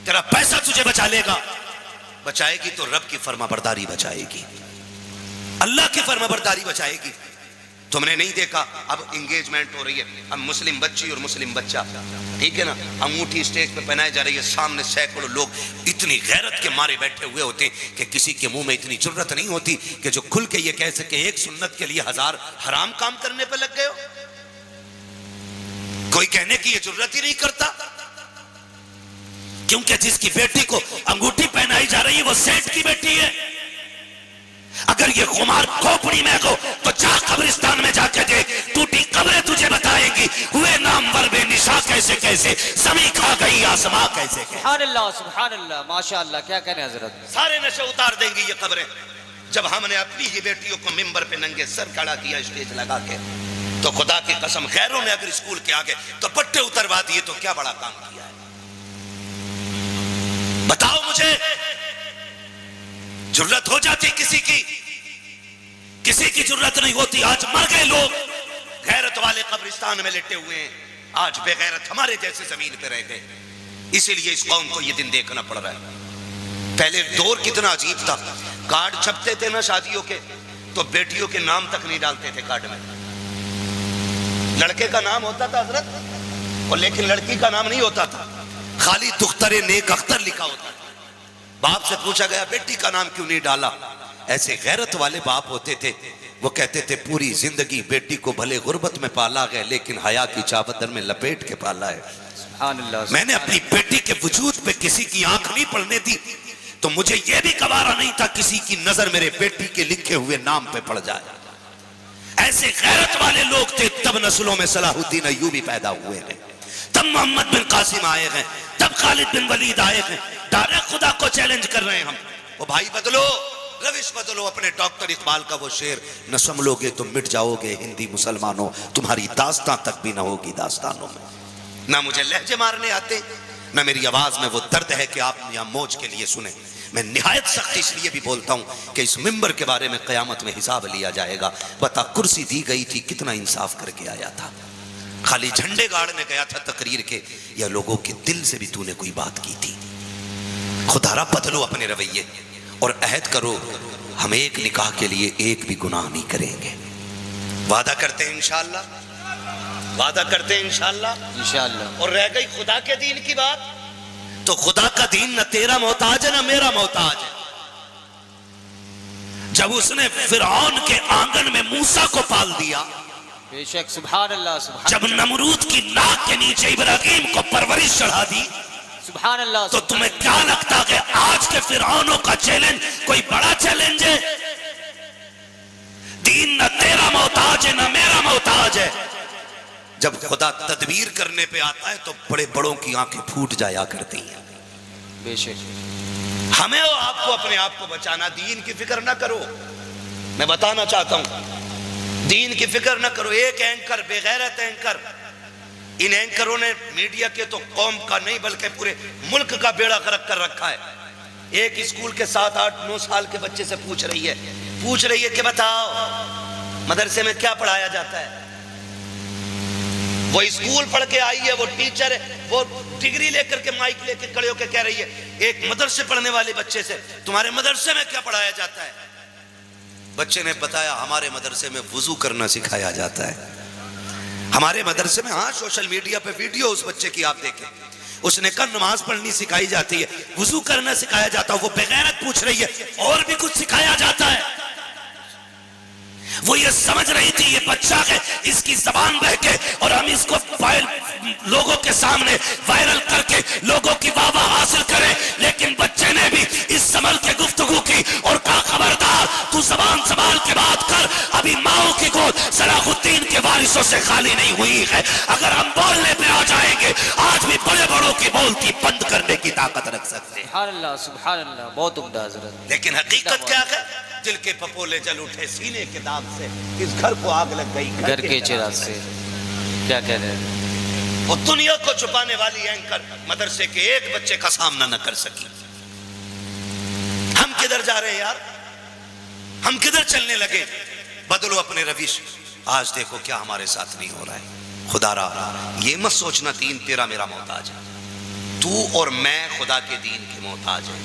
[SPEAKER 1] तेरा पैसा तुझे बचा लेगा। बचाएगी तो रब की फर्माबरदारी बचाएगी, अल्लाह की फर्माबरदारी बचाएगी। तुमने नहीं देखा अब एंगेजमेंट हो रही है, अब मुस्लिम बच्ची और मुस्लिम बच्चा, ठीक है ना, अंगूठी स्टेज पे पहनाई जा रही है, सामने सैकड़ों लोग इतनी गैरत के मारे बैठे हुए होते हैं कि किसी के मुंह में इतनी जुर्रत नहीं होती कि जो खुल के ये कह सके एक सुन्नत के लिए 1000 हराम काम करने पे लग गए हो। कोई कहने की ये जुर्रत ही नहीं करता, क्योंकि जिसकी बेटी को अंगूठी पहनाई जा रही है वो सेठ की बेटी है। अगर ये खुमार खोपड़ी में हो तो जा कब्रिस्तान में जाके देख, टूटी कब्रें तुझे बताएंगी हुए नामवर बेनिशा कैसे कैसे, जमीन खा गई आसमां कैसे कैसे।
[SPEAKER 2] सुभान अल्लाह, माशाअल्लाह, क्या कहने हजरत।
[SPEAKER 1] सारे नशे उतार देंगी ये कब्रें। जब हमने अपनी ही बेटियों को मिंबर पे नंगे सर खड़ा किया स्टेज लगा के, तो खुदा की कसम गैरों ने अगर स्कूल के आगे तो पट्टे उतरवा दिए तो क्या बड़ा काम किया है। बताओ मुझे, जुर्रत हो जाती किसी की जुर्रत नहीं होती। आज मर गए लोग, गैरत वाले कब्रिस्तान में लेटे हुए हैं, आज बेगैरत हमारे जैसे जमीन पे रह गए। इसीलिए इस कौम को ये दिन देखना पड़ रहा है। पहले दौर कितना अजीब था, कार्ड छपते थे ना शादियों के, तो बेटियों के नाम तक नहीं डालते थे कार्ड में। लड़के का नाम होता था हजरत, और लेकिन लड़की का नाम नहीं होता था, खाली दुख्तरे नेक अख्तर लिखा होता था। बाप से पूछा गया बेटी का नाम क्यों नहीं डाला। ऐसे गैरत वाले बाप होते थे, वो कहते थे पूरी जिंदगी बेटी को भले गुर्बत में पाला गया लेकिन हया की चावदर में लपेट के पाला है। मैंने अपनी बेटी के वजूद पे किसी की आंख नहीं पड़ने दी, तो मुझे यह भी गवारा नहीं था किसी की नजर मेरे बेटी के लिखे हुए नाम पे पड़ जाए। ऐसे गैरत वाले लोग थे, तब नस्लों में सलाहुद्दीन अय्यूबी पैदा हुए हैं, तब मोहम्मद बिन कासिम आए हैं, तब खालिद बिन वलीद आए हैं। डायरेक्ट खुदा को चैलेंज कर रहे हैं हम, ओ भाई बदलो, रविश बदलो। अपने डॉक्टर इकबाल का वो शेर, न संभलोगे तो मिट जाओगे हिंदी मुसलमानों, तुम्हारी दास्तां तक भी न होगी दास्तानों में। ना मुझे लहजे मारने आते, ना मेरी आवाज में वो दर्द है कि आप यहाँ मौज के लिए सुने। मैं निहायत सख्त इसलिए भी बोलता हूँ कि इस मिंबर के बारे में क़यामत में हिसाब लिया जाएगा। बता कुर्सी दी गई थी, कितना इंसाफ करके आया था। खाली झंडे गाड़ने गया था तकरीर के, या लोगों के दिल से भी तूने कोई बात की थी। खुदारा बदलो अपने रवैये और अहद करो हम एक निकाह के लिए एक भी गुनाह नहीं करेंगे। वादा करते हैं इंशाअल्लाह, वादा करते हैं इंशाअल्लाह। और रह गई खुदा के दीन की बात, तो खुदा का दीन न तेरा मोहताज है न मेरा मोहताज है। जब उसने फिरौन के आंगन में मूसा को पाल दिया,
[SPEAKER 2] बेशक, सुभान अल्लाह, सुभान।
[SPEAKER 1] जब नमरूद की नाक के नीचे इब्राहिम को परवरिश चढ़ा दी,
[SPEAKER 2] सुभान अल्लाह,
[SPEAKER 1] तो तुम्हें क्या लगता है आज के फिरौनों का चैलेंज कोई बड़ा चैलेंज है? दीन न तेरा मोहताज है न मेरा मोहताज है। जब खुदा तदबीर करने पे आता है तो बड़े बड़ों की आंखें फूट जाया करती हैं।
[SPEAKER 2] बेशक,
[SPEAKER 1] हमें और आपको अपने आप को बचाना, दीन की फिक्र ना करो। मैं बताना चाहता हूं, दीन की फिक्र ना करो। एक एंकर, बेगैरत एंकर, इन एंकरों ने मीडिया के तो कौम का नहीं बल्कि पूरे मुल्क का बेड़ा गर्क कर रखा है। एक स्कूल के 7, 8, 9 साल के बच्चे से पूछ रही है कि बताओ मदरसे में क्या पढ़ाया जाता है। वो स्कूल पढ़ के आई है, वो टीचर है, वो डिग्री लेकर के माइक लेकर खड़े होकर कह रही है एक मदरसे पढ़ने वाले बच्चे से, तुम्हारे मदरसे में क्या पढ़ाया जाता है। बच्चे ने बताया हमारे मदरसे में वुजू करना सिखाया जाता है। हमारे मदरसे में, हाँ सोशल मीडिया पे वीडियो उस बच्चे की आप देखें, उसने कहा नमाज पढ़नी सिखाई जाती है, वुजू करना सिखाया जाता है। वो बेगैरत पूछ रही है और भी कुछ सिखाया जाता है। वो ये समझ रही थी ये बच्चा है, इसकी जबान बहके और हम इसको लोगों के सामने वायरल करके लोगों की वाहवाह हासिल करें। लेकिन बच्चे ने भी इस संभल के गुफ्तगू की और कहा खबरदार तू जबान संभाल के बात कर, अभी माओ की गोद सलाहुद्दीन के वारिसों से खाली नहीं हुई है। अगर हम बोलने पे आ जाएंगे आज भी बड़े बड़ों की बोलती बंद करने की ताकत रख सकते हैं।
[SPEAKER 2] सुभान अल्लाह, सुभान अल्लाह, बहुत उम्दा हजरत।
[SPEAKER 1] लेकिन हकीकत क्या है, दिल के पपोले जल उठे सीने के दाग से, इस घर को आग लग गई
[SPEAKER 2] घर के चिराग से। क्या कह रहे हैं?
[SPEAKER 1] वो दुनिया को छुपाने वाली एंकर मदरसे के एक बच्चे का सामना न कर सकी। हम किधर जा रहे हैं यार, हम किधर चलने लगे? बदलो अपने रविश। आज देखो क्या हमारे साथ नहीं हो रहा है। खुदारा ये मत सोचना दीन तेरा मेरा मोहताज है, तू और मैं खुदा के दीन के मोहताज हैं।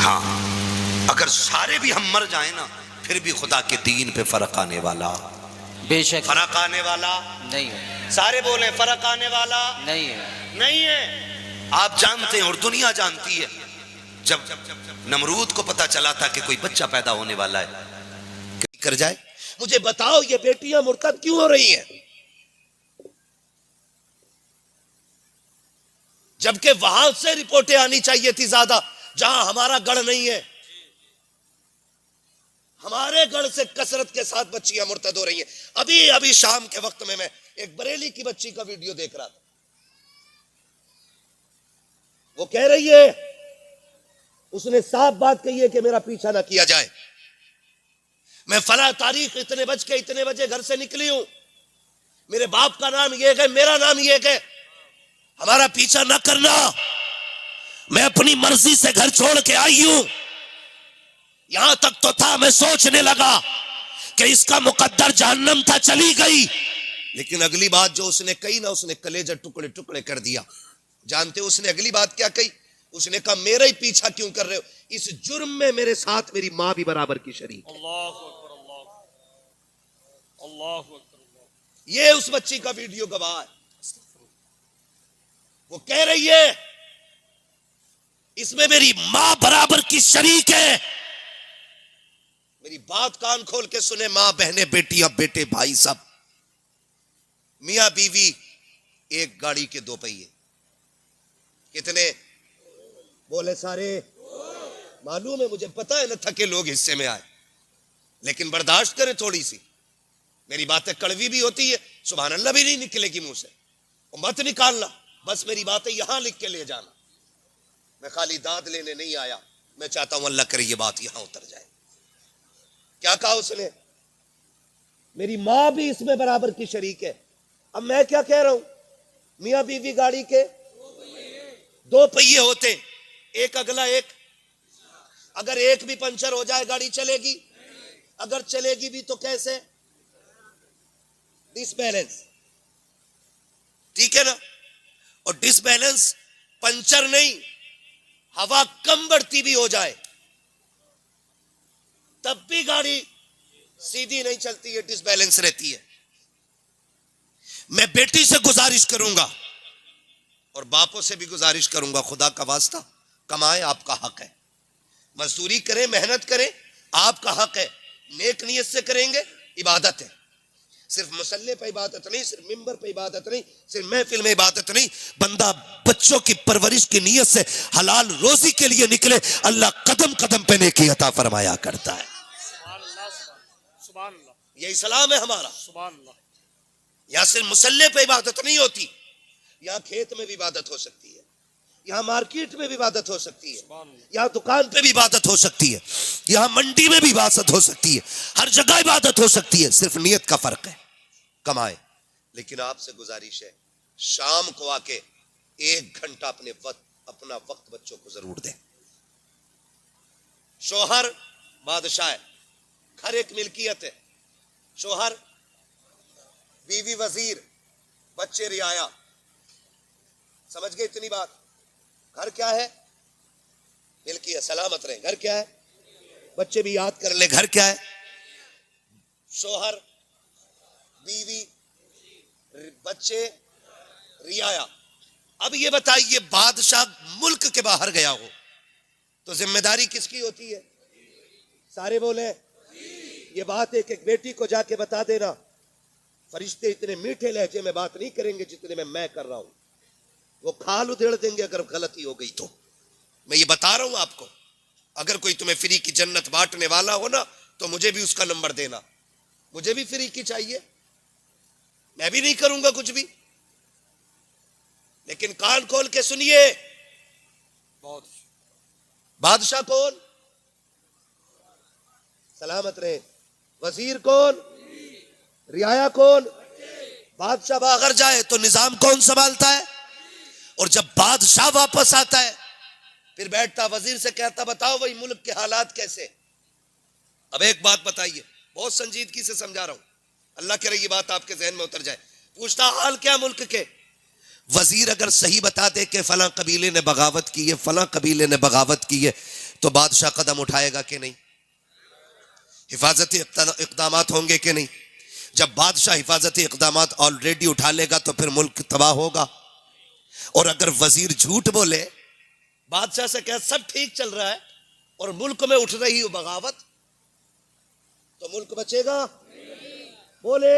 [SPEAKER 1] हाँ, अगर सारे भी हम मर जाए ना, फिर भी खुदा के दीन पे फर्क आने वाला,
[SPEAKER 2] बेशक
[SPEAKER 1] फर्क आने वाला
[SPEAKER 2] नहीं है,
[SPEAKER 1] सारे बोले फर्क आने वाला
[SPEAKER 2] नहीं है।
[SPEAKER 1] नहीं है। आप जानते हैं और दुनिया जानती है, जब नमरूद को पता चला था कि कोई बच्चा पैदा होने वाला है, क्या कर जाए?
[SPEAKER 4] मुझे बताओ ये बेटियां मुर्तद क्यों हो रही हैं? जबकि वहां से रिपोर्टें आनी चाहिए थी ज्यादा, जहां हमारा गढ़ नहीं है। हमारे गढ़ से कसरत के साथ बच्चियां मुर्तद हो रही हैं। अभी अभी शाम के वक्त में मैं एक बरेली की बच्ची का वीडियो देख रहा था। वो कह रही है, उसने साफ बात कही है कि मेरा पीछा ना किया जाए। मैं फला तारीख इतने बजे घर से निकली हूं, मेरे बाप का नाम ये है, मेरा नाम ये है, हमारा पीछा ना करना। मैं अपनी मर्जी से घर छोड़ के आई हूं। यहां तक तो था मैं सोचने लगा कि इसका मुकद्दर जहन्नम था, चली गई। लेकिन अगली बात जो उसने कही ना, उसने कलेजा टुकड़े टुकड़े कर दिया। जानते हो उसने अगली बात क्या कही? उसने कहा मेरा ही पीछा क्यों कर रहे हो? इस जुर्म में मेरे साथ मेरी मां भी बराबर की शरीक है। ये उस बच्ची का वीडियो गवाह है। वो कह रही है इसमें मेरी मां बराबर की शरीक है। मेरी बात कान खोल के सुने, मां बहने बेटियां बेटे भाई सब, मियां बीवी, एक गाड़ी के दो पहिए। कितने बोले? सारे। मालूम है, मुझे पता है ना थके लोग हिस्से में आए, लेकिन बर्दाश्त करें थोड़ी सी। मेरी बातें कड़वी भी होती है, सुभान अल्लाह भी नहीं निकलेगी मुंह से, मत निकालना। बस मेरी बातें यहां लिख के ले जाना। मैं खाली दाद लेने नहीं आया, मैं चाहता हूं अल्लाह करे ये बात यहां उतर जाए। क्या कहा उसने? मेरी मां भी इसमें बराबर की शरीक है। अब मैं क्या कह रहा हूं? मियां बीवी गाड़ी के दो पहिए होते, एक अगला एक। अगर एक भी पंचर हो जाए गाड़ी चलेगी? अगर चलेगी भी तो कैसे? डिसबैलेंस, ठीक है ना? और डिसबैलेंस पंचर नहीं, हवा कम बढ़ती भी हो जाए तब भी गाड़ी सीधी नहीं चलती है, डिसबैलेंस रहती है। मैं बेटी से गुजारिश करूंगा और बापों से भी गुजारिश करूंगा, खुदा का वास्ता कमाए, आपका हक है। मजदूरी करें, मेहनत करें, आपका हक है। नेक नियत से करेंगे, इबादत है। सिर्फ मुसल्ले पे इबादत नहीं, सिर्फ मिंबर पे इबादत नहीं, सिर्फ महफिल में इबादत नहीं। बंदा बच्चों की परवरिश की नियत से हलाल रोजी के लिए निकले, अल्लाह कदम कदम पे नेकी अता फरमाया करता है। ये इस्लाम है हमारा। यहाँ सिर्फ मुसल्ले पे इबादत नहीं होती, यहाँ खेत में भी इबादत हो सकती है, यहाँ मार्केट में भी इबादत हो सकती है, यहाँ दुकान पे भी इबादत हो सकती है, यहाँ मंडी में भी इबादत हो सकती है, हर जगह इबादत हो सकती है। सिर्फ नियत का फर्क है। कमाए। लेकिन आपसे गुजारिश है, शाम को आके 1 घंटा अपना वक्त बच्चों को जरूर दें। शोहर बादशाह है, घर एक मिल्कियत है। शोहर, बीवी वजीर, बच्चे रियाया। समझ गए इतनी बात? घर क्या है? मिल्कियत, सलामत रहे। घर क्या है? बच्चे भी याद कर ले, घर क्या है? शोहर, बीवी, बच्चे, रियाया। अब ये बताइए, बादशाह मुल्क के बाहर गया हो तो जिम्मेदारी किसकी होती है? सारे बोले। ये बात एक एक बेटी को जाके बता देना। फरिश्ते इतने मीठे लहजे में बात नहीं करेंगे जितने में मैं कर रहा हूं। वो खाल उधेड़ देंगे अगर गलती हो गई तो। मैं ये बता रहा हूं आपको। अगर कोई तुम्हें फ्री की जन्नत बांटने वाला हो ना, तो मुझे भी उसका नंबर देना। मुझे भी फ्री की चाहिए, मैं भी नहीं करूंगा कुछ भी। लेकिन कान खोल के सुनिए, बादशाह कौन? सलामत रहे। वजीर कौन? रियाया कौन? बादशाह बाहर जाए तो निजाम कौन संभालता है? और जब बादशाह वापस आता है फिर बैठता वजीर से कहता बताओ भाई मुल्क के हालात कैसे। अब एक बात बताइए, बहुत संजीदगी से समझा रहा हूं, अल्लाह करे ये बात आपके जहन में उतर जाए। पूछता हाल क्या मुल्क के? वजीर अगर सही बता दे कि फलां कबीले ने बगावत की है, फलां कबीले ने बगावत की है, तो बादशाह कदम उठाएगा कि नहीं? हिफाजती इक़दामात होंगे कि नहीं? जब बादशाह हिफाजती इक़दामात ऑलरेडी उठा लेगा तो फिर मुल्क तबाह होगा। और अगर वजीर झूठ बोले, बादशाह से कहे सब ठीक चल रहा है और मुल्क में उठ रही हो बगावत, तो मुल्क बचेगा? बोले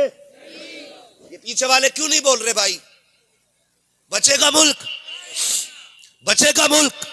[SPEAKER 4] ये पीछे वाले क्यों नहीं बोल रहे भाई? बचेगा मुल्क? बचेगा मुल्क?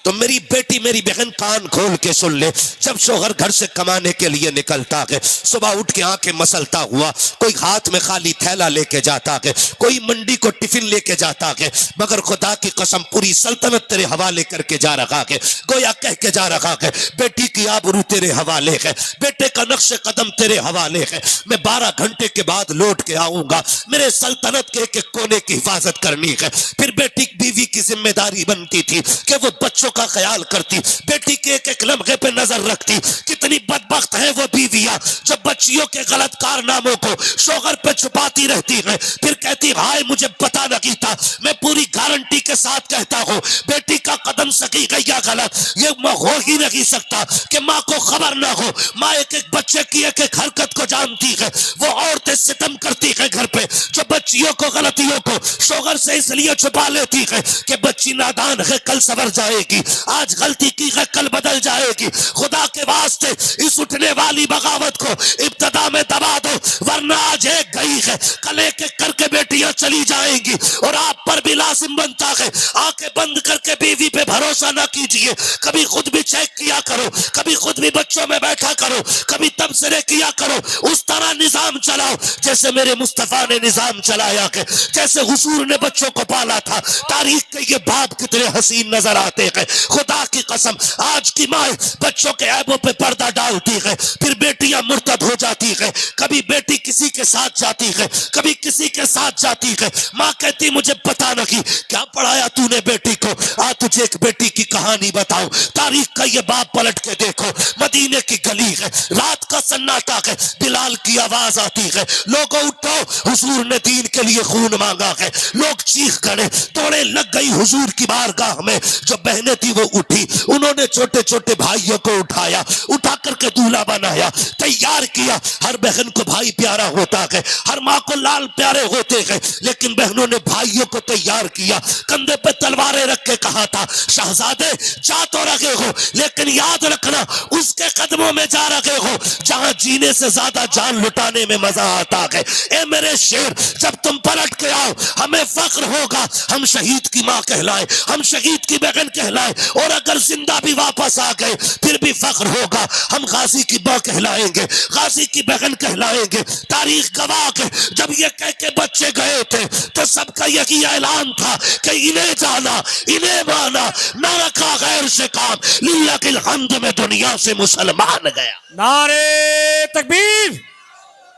[SPEAKER 4] तो मेरी बेटी, मेरी बहन, कान खोल के सुन ले। जब शोहर घर से कमाने के लिए निकलता है, सुबह उठ के आंखें मसलता हुआ, कोई हाथ में खाली थैला लेके जाता है, कोई मंडी को टिफिन लेके जाता है, मगर खुदा की कसम पूरी सल्तनत तेरे हवाले करके जा रहा है। गोया कह के जा रहा है, बेटी की आबरू तेरे हवाले है, बेटे का नक्शे कदम तेरे हवाले है। मैं 12 घंटे के बाद लौट के आऊंगा, मेरे सल्तनत के एक कोने की हिफाजत करनी है। फिर बेटी बीवी की जिम्मेदारी बनती थी कि वो बच्चों का ख्याल करती, बेटी के एक एक लम्हे पे नजर रखती। कितनी बदबख्त है वो बीवियां जो बच्चियों के गलत कारनामों को शोहर पे छुपाती रहती है, फिर कहती हाय मुझे पता नहीं था। मैं पूरी गारंटी के साथ कहता हूं, बेटी का कदम सही गया गलत ये हो ही नहीं सकता कि माँ को खबर ना हो। माँ एक एक बच्चे की एक एक हरकत को जानती है। वो औरतें सितम करती है घर पे, जो बच्चियों को, गलतियों को शोहर से इसलिए छुपा लेती है कि बच्ची नादान है, कल सवर जाएगी, आज गलती की है कल बदल जाएगी। खुदा के वास्ते इस उठने वाली बगावत को इब्तदा में दबा दो, वरना आज एक गई है, कल एक एक करके बेटियां चली जाएंगी। और आप पर भी लाजिम बनता है, आंखें बंद करके बीवी पे भरोसा ना कीजिए। कभी खुद भी चेक किया करो, कभी खुद भी बच्चों में बैठा करो, कभी तबसरे किया करो। उस तरह निजाम चलाओ जैसे मेरे मुस्तफा ने निजाम चलाया है, जैसे हुजूर ने बच्चों को पाला था। तारीख के ये बाप कितने हसीन नजर आते हैं। खुदा की कसम, आज की माँ बच्चों के ऐबों पे पर्दा डालती है, फिर बेटियां मुर्तद हो जाती है। कभी बेटी किसी के साथ जाती है, कभी किसी के साथ जाती है। माँ कहती मुझे पता नहीं क्या पढ़ाया तूने बेटी को, आज तुझे एक बेटी की कहानी बताऊं। तारीख का ये बाप पलट के देखो, मदीने की गली है, रात का सन्नाटा है, बिलाल की आवाज आती है, लोगों उठो, हुजूर ने दीन के लिए खून मांगा है। लोग चीख गए, दौड़े लग गई हुजूर की बारगाह में। जो बहनें थी वो उठी, उन्होंने छोटे छोटे भाइयों को उठाया, उठा करके दूल्हा बनाया, तैयार किया। हर बहन को भाई प्यारा होता है, हर माँ को लाल प्यारे होते हैं, लेकिन बहनों ने भाइयों को तैयार किया। कंधे पे तलवारें रख के कहा था, शहजादे जा तो रहे हो, लेकिन याद रखना उसके कदमों में जा रहे हो जहां जीने से ज्यादा जान लुटाने में मजा आता है। ए मेरे शेर, जब तुम पलट के आओ हमें फख्र होगा, हम शहीद की माँ कहलाए, हम शहीद की बहन कहलाए। और अगर जिंदा भी वापस आ गए फिर भी फख्र होगा, हम गाजी की माँ कहलाएंगे, गाजी की बहन कहलाएंगे। तारीख गवाह है, जब ये कह के बच्चे गए थे तो सबका यही ऐलान था कि इन्हें जाना, इन्हें माना, न रखा गैर से काम, लिल्लाह के हम्द में दुनिया से मुसलमान गया।
[SPEAKER 5] नारे तकबीर,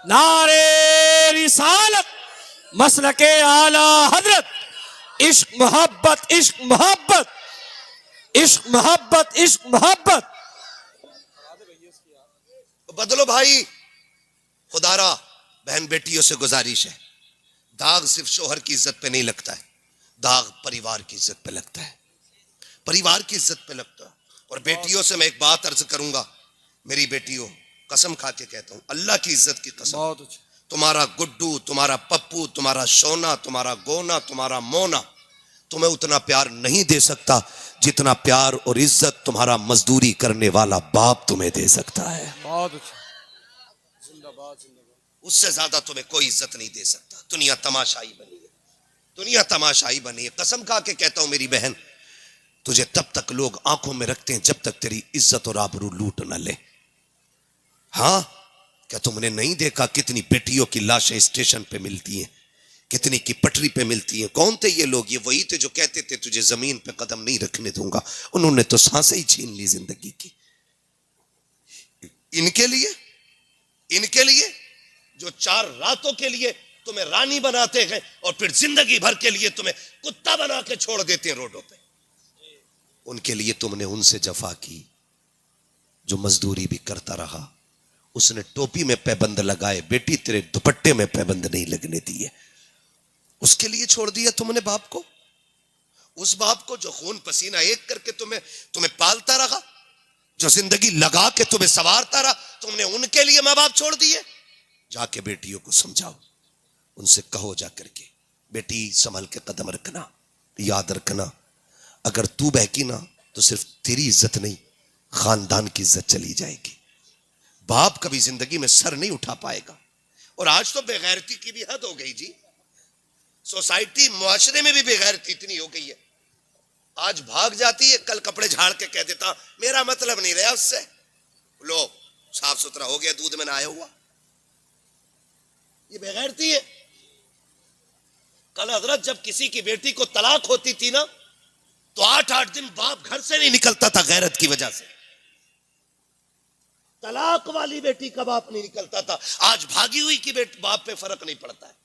[SPEAKER 5] नारे रिसालत, मसलके आला हजरत, इश्क मोहब्बत, इश्क मोहब्बत, इश्क मोहब्बत, इश्क मोहब्बत।
[SPEAKER 4] बदलो भाई। खुदारा बहन बेटियों से गुजारिश है, दाग सिर्फ शोहर की इज्जत पे नहीं लगता है, दाग परिवार की इज्जत पे लगता है, परिवार की इज्जत पे लगता है। और बेटियों से मैं एक बात अर्ज करूंगा, मेरी बेटियों, कसम खा के कहता हूं, अल्लाह की इज्जत की कसम,
[SPEAKER 5] बहुत अच्छा।
[SPEAKER 4] तुम्हारा गुड्डू, तुम्हारा पप्पू, तुम्हारा सोना, तुम्हारा गोना, तुम्हारा मोना तुम्हें उतना प्यार नहीं दे सकता जितना प्यार और इज्जत तुम्हारा मजदूरी करने वाला बाप तुम्हें दे सकता है।
[SPEAKER 5] बहुत अच्छा।
[SPEAKER 4] उससे ज्यादा तुम्हें कोई इज्जत नहीं दे सकता। दुनिया तमाशाई बनी है, दुनिया तमाशाई बनी है। कसम खा के कहता हूं मेरी बहन, तुझे तब तक लोग आंखों में रखते हैं जब तक तेरी इज्जत और आबरू लूट न ले। हाँ, क्या तुमने नहीं देखा कितनी बेटियों की लाशें स्टेशन पे मिलती हैं, कितनी की पटरी पे मिलती हैं? कौन थे ये लोग? ये वही थे जो कहते थे तुझे जमीन पे कदम नहीं रखने दूंगा। उन्होंने तो सांसें ही छीन ली जिंदगी की। इनके लिए जो 4 रातों के लिए तुम्हें रानी बनाते हैं और फिर जिंदगी भर के लिए तुम्हें कुत्ता बना के छोड़ देते हैं रोडों पे, उनके लिए तुमने उनसे जफा की। जो मजदूरी भी करता रहा, उसने टोपी में पैबंद लगाए, बेटी तेरे दुपट्टे में पैबंद नहीं लगने दिए, उसके लिए छोड़ दिया तुमने बाप को। उस बाप को जो खून पसीना एक करके तुम्हें पालता रहा, जो जिंदगी लगा के तुम्हें संवारता रहा, तुमने उनके लिए माँ बाप छोड़ दिए। जाके बेटियों को समझाओ, उनसे कहो जाकर के, बेटी संभल के कदम रखना, याद रखना अगर तू बहकी ना तो सिर्फ तेरी इज्जत नहीं, खानदान की इज्जत चली जाएगी। बाप कभी जिंदगी में सर नहीं उठा पाएगा। और आज तो बेगैरती की भी हद हो गई जी। सोसाइटी मुआशरे में भी बेगैरती इतनी हो गई है, आज भाग जाती है, कल कपड़े झाड़ के कह देता मेरा मतलब नहीं रहा उससे, लो साफ सुथरा हो गया, दूध में नहाया हुआ। ये बेगैरती है। कल हजरत जब किसी की बेटी को तलाक होती थी ना, तो 8-8 दिन बाप घर से नहीं निकलता था गैरत की वजह से। तलाक वाली बेटी का बाप नहीं निकलता था। आज भागी हुई की बाप पे फर्क नहीं पड़ता है।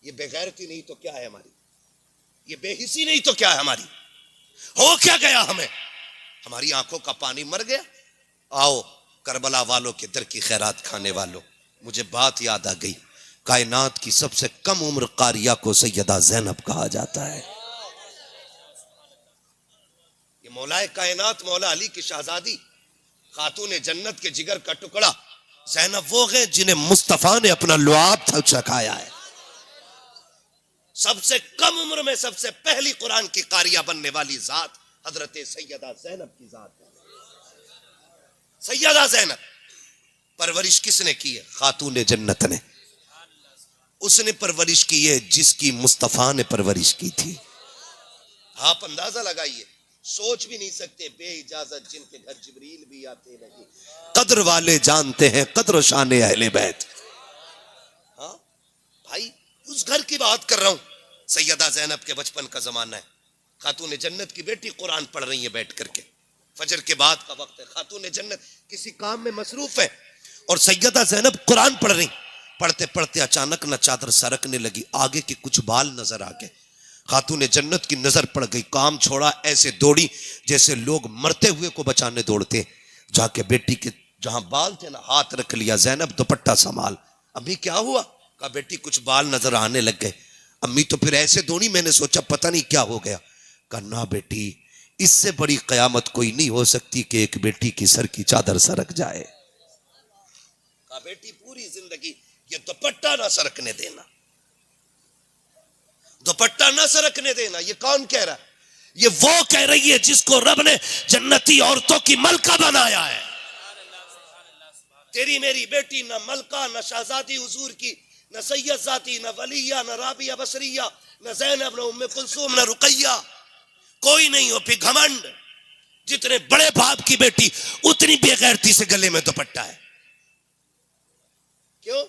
[SPEAKER 4] ये बेगैरती नहीं तो क्या है हमारी, ये बेहिसी नहीं तो क्या है हमारी। हो क्या गया हमें, हमारी आंखों का पानी मर गया। आओ करबला वालों के दर की खैरात खाने वालों, मुझे बात याद आ गई, कायनात की सबसे कम उम्र कारिया को सैयदा ज़ैनब कहा जाता है। ये मौलाए कायनात मौला अली की शहजादी, खातून जन्नत के जिगर का टुकड़ा ज़ैनब वो है जिन्हें मुस्तफा ने अपना लुआब चखाया है। सबसे कम उम्र में सबसे पहली कुरान की कारिया बनने वाली जात हजरत सैयदा ज़ैनब की जात है। सैयदा ज़ैनब परवरिश किसने की है? खातून जन्नत ने। उसने परवरिश की है जिसकी मुस्तफा ने परवरिश की थी। आप अंदाजा लगाइए, सोच भी नहीं सकते, बेइजाजत जिनके घर जिब्रील भी आते नहीं। कद्र वाले जानते हैं कद्र शान अहले बैत। हाँ भाई, उस घर की बात कर रहा हूं। सैयदा ज़ैनब के बचपन का जमाना है। खातून जन्नत की बेटी कुरान पढ़ रही है बैठ करके, फजर के बाद का वक्त है। खातून जन्नत किसी काम में मसरूफ है और सैयदा ज़ैनब कुरान पढ़ रही। पढ़ते पढ़ते अचानक न चादर सरकने लगी, आगे के कुछ बाल नजर आ गए। खातून जन्नत की नजर पड़ गई, काम छोड़ा, ऐसे दौड़ी जैसे लोग मरते हुए को बचाने दौड़ते। जाके बेटी के जहां बाल थे ना, हाथ रख लिया, ज़ैनब दुपट्टा संभाल। अम्मी क्या हुआ? कहा बेटी कुछ बाल नजर आने लग गए। अम्मी तो फिर ऐसे दौड़ी, मैंने सोचा पता नहीं क्या हो गया। कहा ना बेटी, इससे बड़ी कयामत कोई नहीं हो सकती कि एक बेटी की सर की चादर सरक जाए। कहा बेटी पूरी जिंदगी ये दुपट्टा ना सरकने देना, दुपट्टा ना सरकने देना। ये कौन कह रहा है? ये वो कह रही है जिसको रब ने जन्नती औरतों की मलका बनाया है। तेरी मेरी बेटी न मलका, न शहजादी हुजूर की, न सैयद जाती, न वलिया, न राबिया बसरिया, न ज़ैनब, न उम्मे कुलसूम, न रुकैया, कोई नहीं हो। फिर घमंड, जितने बड़े बाप की बेटी उतनी बेगैरती से गले में दुपट्टा है। क्यों?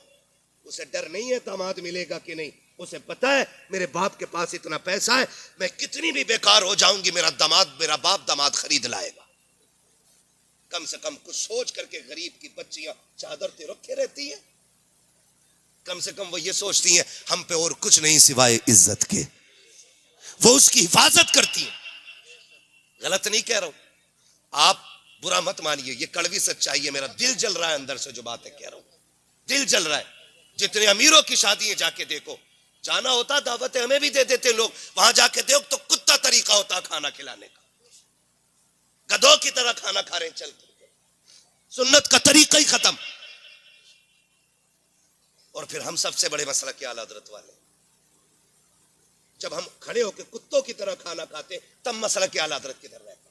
[SPEAKER 4] उसे डर नहीं है दामाद मिलेगा कि नहीं। उसे पता है मेरे बाप के पास इतना पैसा है, मैं कितनी भी बेकार हो जाऊंगी, मेरा बाप दामाद खरीद लाएगा। कम से कम कुछ सोच करके गरीब की बच्चियां चादर ते रखे रहती है। कम से कम वो ये सोचती हैं हम पे और कुछ नहीं सिवाय इज्जत के। वो उसकी हिफाजत करती है। गलत नहीं कह रहा हूं, आप बुरा मत मानिए, ये कड़वी सच्चाई है। मेरा दिल जल रहा है अंदर से जो बातें कह रहा हूं, दिल जल रहा है। जितने अमीरों की शादी जाके देखो, जाना होता दावतें हमें भी दे देते लोग, वहां जाके देखो तो कुत्ता तरीका होता खाना खिलाने का, गधों की तरह खाना खा रहे चल करके, सुन्नत का तरीका ही खत्म। और फिर हम सबसे बड़े मसला के आला हजरत वाले, जब हम खड़े होकर कुत्तों की तरह खाना खाते तब मसला के आला हजरत किधर रहता?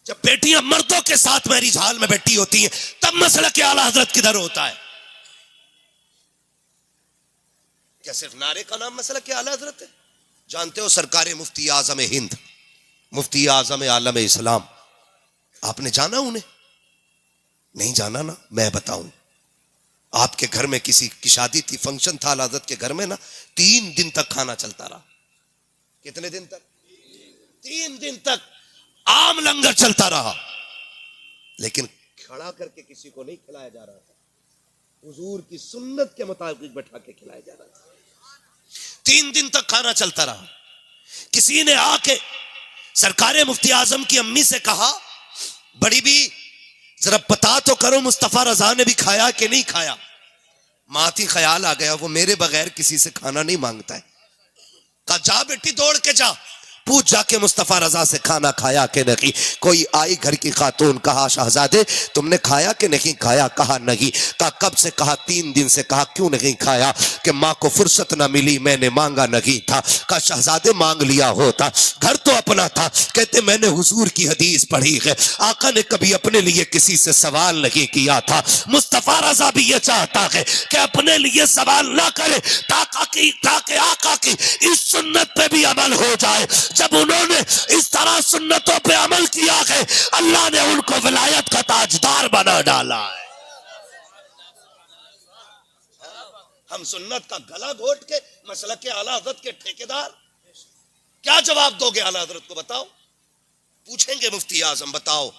[SPEAKER 4] जब बेटियां मर्दों के साथ मैरिज हॉल में बैठी होती हैं तब मसला के आला हजरत किधर होता है? क्या सिर्फ नारे का नाम मसला के आला हजरत है? जानते हो सरकार मुफ्ती आजम हिंद, मुफ्ती आजम आलम इस्लाम, आपने जाना उन्हें? नहीं जाना ना, मैं बताऊं। आपके घर में किसी की शादी थी, फंक्शन था आला हजरत के घर में ना, 3 दिन तक खाना चलता रहा। कितने दिन तक? 3 दिन तक आम लंगर चलता रहा, लेकिन खड़ा करके किसी को नहीं खिलाया जा रहा था, हुजूर की सुन्नत के मुताबिक बैठा के खिलाया जा रहा था। 3 दिन तक खाना चलता रहा। किसी ने आके सरकार मुफ्ती आजम की अम्मी से कहा, बड़ी भी जरा पता तो करो मुस्तफा रजा ने भी खाया कि नहीं खाया। माती ख्याल आ गया वो मेरे बगैर किसी से खाना नहीं मांगता है। कहा जा बेटी दौड़ के जा,
[SPEAKER 1] पूछ जाके मुस्तफा रजा से खाना खाया कि नहीं। कोई आई घर की खातून, कहा शहजादे तुमने खाया कि नहीं खाया, कहा नहीं। कहा कब से, कहा 3 दिन से। कहा क्यों नहीं खाया, कि माँ को फुर्सत ना मिली, मैंने मांगा नहीं था। कहा शहजादे मांग लिया होता, घर तो अपना था। कहते मैंने हुजूर की हदीस पढ़ी है, आका ने कभी अपने लिए किसी से सवाल नहीं किया था। मुस्तफा रजा भी ये चाहता है कि अपने लिए सवाल ना करे, ताकि आका की इस सुन्नत पे भी अमल हो जाए। जब उन्होंने इस तरह सुन्नतों पे अमल किया है, अल्लाह ने उनको विलायत का ताजदार बना डाला है।
[SPEAKER 4] हम सुन्नत का गला घोट के मसलक के आला हजरत के ठेकेदार, क्या जवाब दोगे आला हजरत को, बताओ। पूछेंगे मुफ्ती आजम, बताओ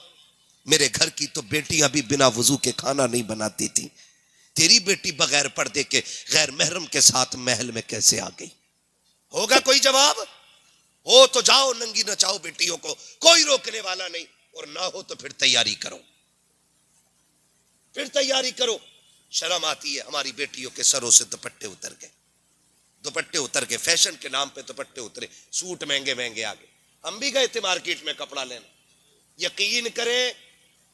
[SPEAKER 4] मेरे घर की तो बेटियां भी बिना वजू के खाना नहीं बनाती थी, तेरी बेटी बगैर पर्दे के गैर महरम के साथ महल में कैसे आ गई? होगा कोई जवाब? हो तो जाओ नंगी नचाओ बेटियों को, कोई रोकने वाला नहीं। और ना हो तो फिर तैयारी करो, फिर तैयारी करो। शर्म आती है, हमारी बेटियों के सरों से दुपट्टे उतर गए, दुपट्टे उतर के फैशन के नाम पे दुपट्टे उतरे, सूट महंगे महंगे आ गए। हम भी गए थे मार्केट में कपड़ा लेना, यकीन करें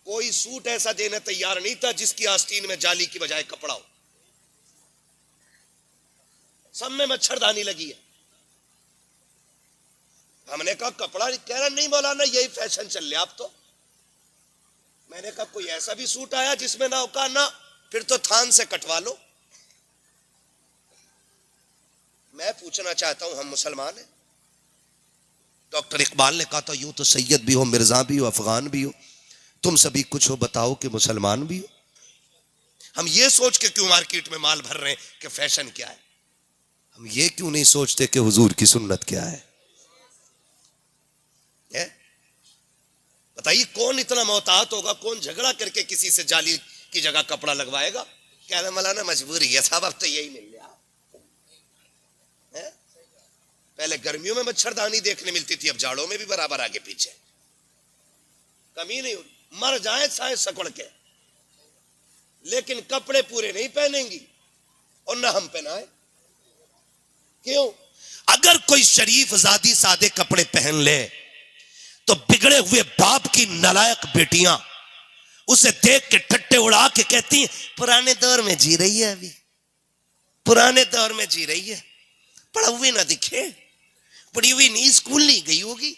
[SPEAKER 4] कोई सूट ऐसा देने तैयार नहीं था जिसकी आस्तीन में जाली की बजाय कपड़ा हो। सब में मच्छरदानी लगी है। हमने कहा कपड़ा, कह रहा नहीं मौलाना यही फैशन चल रहा अब तो। मैंने कहा कोई ऐसा भी सूट आया जिसमें ना होगा ना, फिर तो थान से कटवा लो। मैं पूछना चाहता हूं, हम मुसलमान हैं? डॉक्टर इकबाल ने कहा था यूं तो सैयद भी हो, मिर्जा भी हो, अफगान भी हो, तुम सभी कुछ हो, बताओ कि मुसलमान भी हो। हम ये सोच के क्यों मार्केट में माल भर रहे हैं कि फैशन क्या है? हम ये क्यों नहीं सोचते कि हुजूर की सुन्नत क्या है? बताइए कौन इतना मोहतात होगा, कौन झगड़ा करके किसी से जाली की जगह कपड़ा लगवाएगा? कह रहे मौलाना मजबूरी है साहब, अब तो यही मिल गया है? पहले गर्मियों में मच्छरदानी देखने मिलती थी, अब जाड़ों में भी बराबर आगे पीछे, कमी नहीं होगी। मर जाए साए सकुड़ के, लेकिन कपड़े पूरे नहीं पहनेंगी और ना हम पहनाए। क्यों? अगर कोई शरीफ जादी सादे कपड़े पहन ले तो बिगड़े हुए बाप की नालायक बेटियां उसे देख के ठट्टे उड़ा के कहती हैं पुराने दौर में जी रही है, अभी पुराने दौर में जी रही है, पढ़ा हुए ना दिखे, पढ़ी हुई नहीं, स्कूल नहीं गई होगी,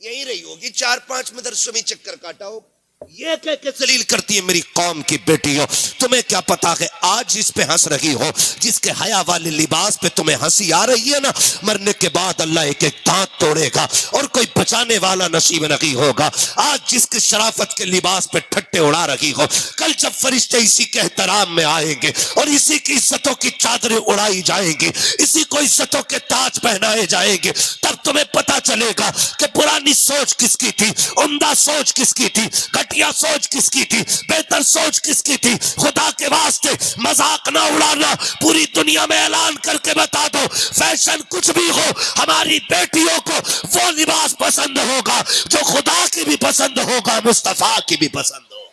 [SPEAKER 4] यही रही होगी, 4-5 मदरसों में चक्कर काटा हो। ये कह के जलील करती है मेरी कौम की बेटियों। तुम्हें क्या पता है आज जिस पे हंस रही हो, जिसके हया वाले लिबास पे तुम्हें हंसी आ रही है ना, मरने के बाद अल्लाह एक एक दांत तोड़ेगा और कोई बचाने वाला नसीब नहीं होगा। आज जिसके शराफत के लिबास पे ठट्टे उड़ा रही हो, कल जब फरिश्ते इसी के एहतराम में आएंगे और इसी की इज्जतों की चादरें उड़ाई जाएंगी, इसी को इज्जतों के ताज पहनाए जाएंगे, तब तुम्हें पता चलेगा कि पुरानी सोच किसकी थी, उम्दा सोच किसकी थी, घटिया सोच किसकी थी, बेहतर सोच किसकी थी। खुदा के वास्ते मजाक ना उड़ाना, पूरी दुनिया में ऐलान करके बता दो फैशन कुछ भी हो, हमारी बेटियों को वो लिबास पसंद होगा जो खुदा की भी पसंद होगा, मुस्तफा की भी पसंद होगा।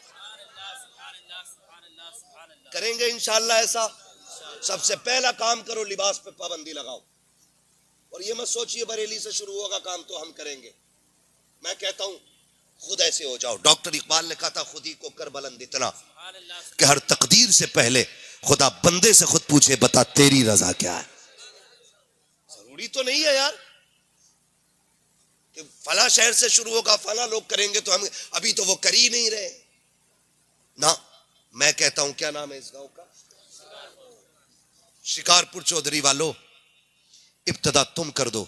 [SPEAKER 4] करेंगे इंशाअल्लाह ऐसा। सबसे पहला काम करो, लिबास पे पाबंदी लगाओ। और ये मत सोचिए बरेली से शुरू होगा काम तो हम करेंगे। मैं कहता हूं खुद ऐसे हो जाओ। डॉक्टर इकबाल ने कहा था खुदी को कर बुलंद इतना कि हर तकदीर से पहले खुदा बंदे से खुद पूछे बता तेरी रजा क्या है। जरूरी तो नहीं है यार कि फला शहर से शुरू होगा, फला लोग करेंगे तो हम, अभी तो वो कर ही नहीं रहे ना। मैं कहता हूं क्या नाम है इस गांव का, शिकारपुर चौधरी वालों, इब्तदा तुम कर दो,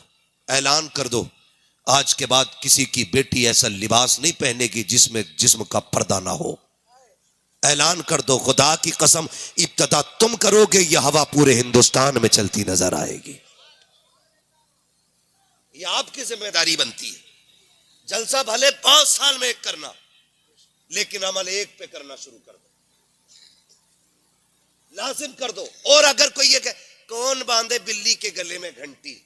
[SPEAKER 4] ऐलान कर दो आज के बाद किसी की बेटी ऐसा लिबास नहीं पहनेगी जिसमें जिस्म का पर्दा ना हो। ऐलान कर दो, खुदा की कसम इब्तदा तुम करोगे, यह हवा पूरे हिंदुस्तान में चलती नजर आएगी। यह आपकी जिम्मेदारी बनती है। जलसा भले 5 साल में एक करना, लेकिन अमल एक पे करना शुरू कर दो, लाजिम कर दो। और अगर कोई ये कहे कौन बांधे बिल्ली के गले में घंटी,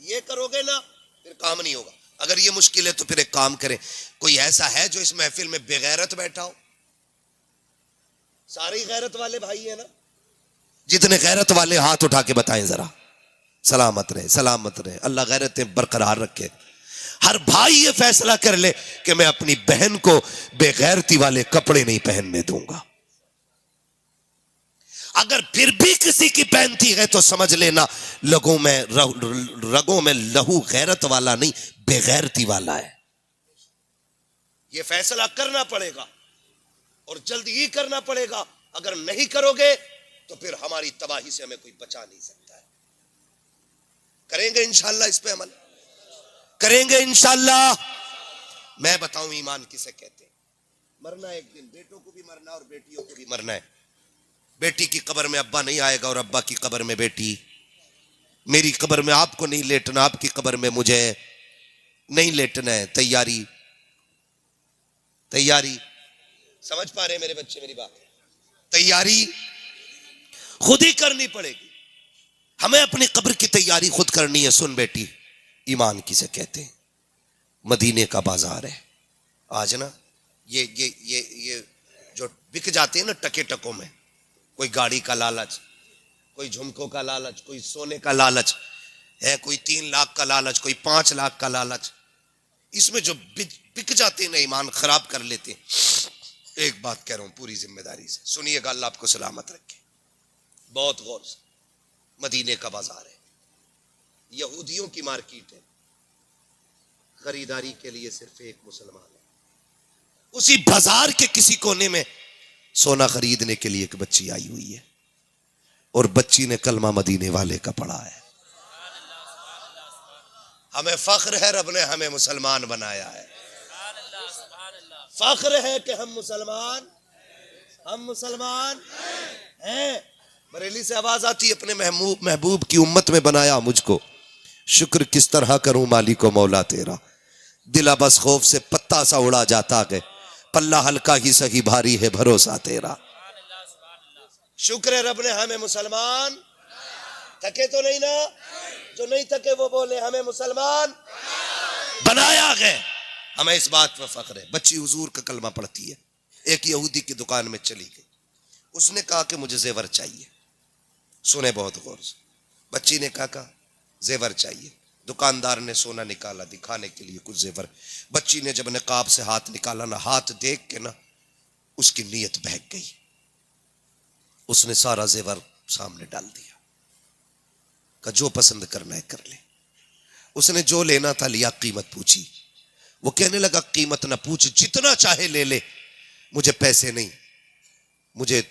[SPEAKER 4] ये करोगे ना फिर काम नहीं होगा। अगर ये मुश्किल है तो फिर एक काम करें, कोई ऐसा है जो इस महफिल में बेगैरत बैठा हो? सारे गैरत वाले भाई है ना? जितने गैरत वाले हाथ उठा के बताएं जरा। सलामत रहे, सलामत रहे, अल्लाह गैरतें बरकरार रखे। हर भाई ये फैसला कर ले कि मैं अपनी बहन को बेगैरती वाले कपड़े नहीं पहनने दूंगा। अगर फिर भी किसी की पहनती है तो समझ लेना रगों में लहू गैरत वाला नहीं, बेगैरती वाला है। यह फैसला करना पड़ेगा और जल्दी ही करना पड़ेगा। अगर नहीं करोगे तो फिर हमारी तबाही से हमें कोई बचा नहीं सकता है। करेंगे इंशाअल्लाह, इस पे अमल करेंगे इंशाअल्लाह। मैं बताऊं ईमान किसे कहते हैं? मरना एक दिन, बेटों को भी मरना और बेटियों को भी मरना है। बेटी की कब्र में अब्बा नहीं आएगा और अब्बा की कब्र में बेटी। मेरी कब्र में आपको नहीं लेटना, आपकी कब्र में मुझे नहीं लेटना है। तैयारी तैयारी, समझ पा रहे हैं मेरे बच्चे मेरी बात? तैयारी खुद ही करनी पड़ेगी। हमें अपनी कब्र की तैयारी खुद करनी है। सुन बेटी, ईमान किसे कहते हैं? मदीने का बाजार है आज ना। ये जो बिक जाते हैं ना टके टकों में, कोई गाड़ी का लालच, कोई झुमकों का लालच, कोई सोने का लालच है, कोई 3 लाख का लालच, कोई 5 लाख का लालच। इसमें जो बिक जाते हैं ना, ईमान खराब कर लेते हैं। एक बात कह रहा हूं पूरी जिम्मेदारी से, सुनिएगा, अल्लाह आपको सलामत रखे। बहुत गौर से, मदीने का बाजार है, यहूदियों की मार्केट है। खरीदारी के लिए सिर्फ एक मुसलमान है। उसी बाजार के किसी कोने में सोना खरीदने के लिए एक बच्ची आई हुई है और बच्ची ने कलमा मदीने वाले का पढ़ा है। हमें फख्र है, रब ने हमें मुसलमान बनाया है। फख्र है कि हम मुसलमान हैं। बरेली से आवाज आती है, अपने महबूब की उम्मत में बनाया मुझको, शुक्र किस तरह करूं मालिको मौला तेरा। दिला बस खौफ से पत्ता सा उड़ा जाता है, पल्ला हल्का ही सही भारी है भरोसा तेरा। शुक्र है रब ने हमें मुसलमान, थके तो नहीं ना? जो नहीं थके वो बोले हमें मुसलमान बनाया गया। हमें इस बात पर फख्र है। बच्ची हुजूर का कलमा पढ़ती है। एक यहूदी की दुकान में चली गई, उसने कहा कि मुझे जेवर चाहिए। सुने बहुत गौर से, बच्ची ने कहा जेवर चाहिए। दुकानदार ने सोना निकाला दिखाने के लिए कुछ जेवर। बच्ची ने जब नकाब से हाथ निकाला ना, हाथ देख के ना उसकी नीयत बहक गई। उसने सारा जेवर सामने डाल दिया, का जो पसंद करना है कर ले। उसने जो लेना था लिया, कीमत पूछी। वो कहने लगा कीमत ना पूछ, जितना चाहे ले ले, मुझे पैसे नहीं, मुझे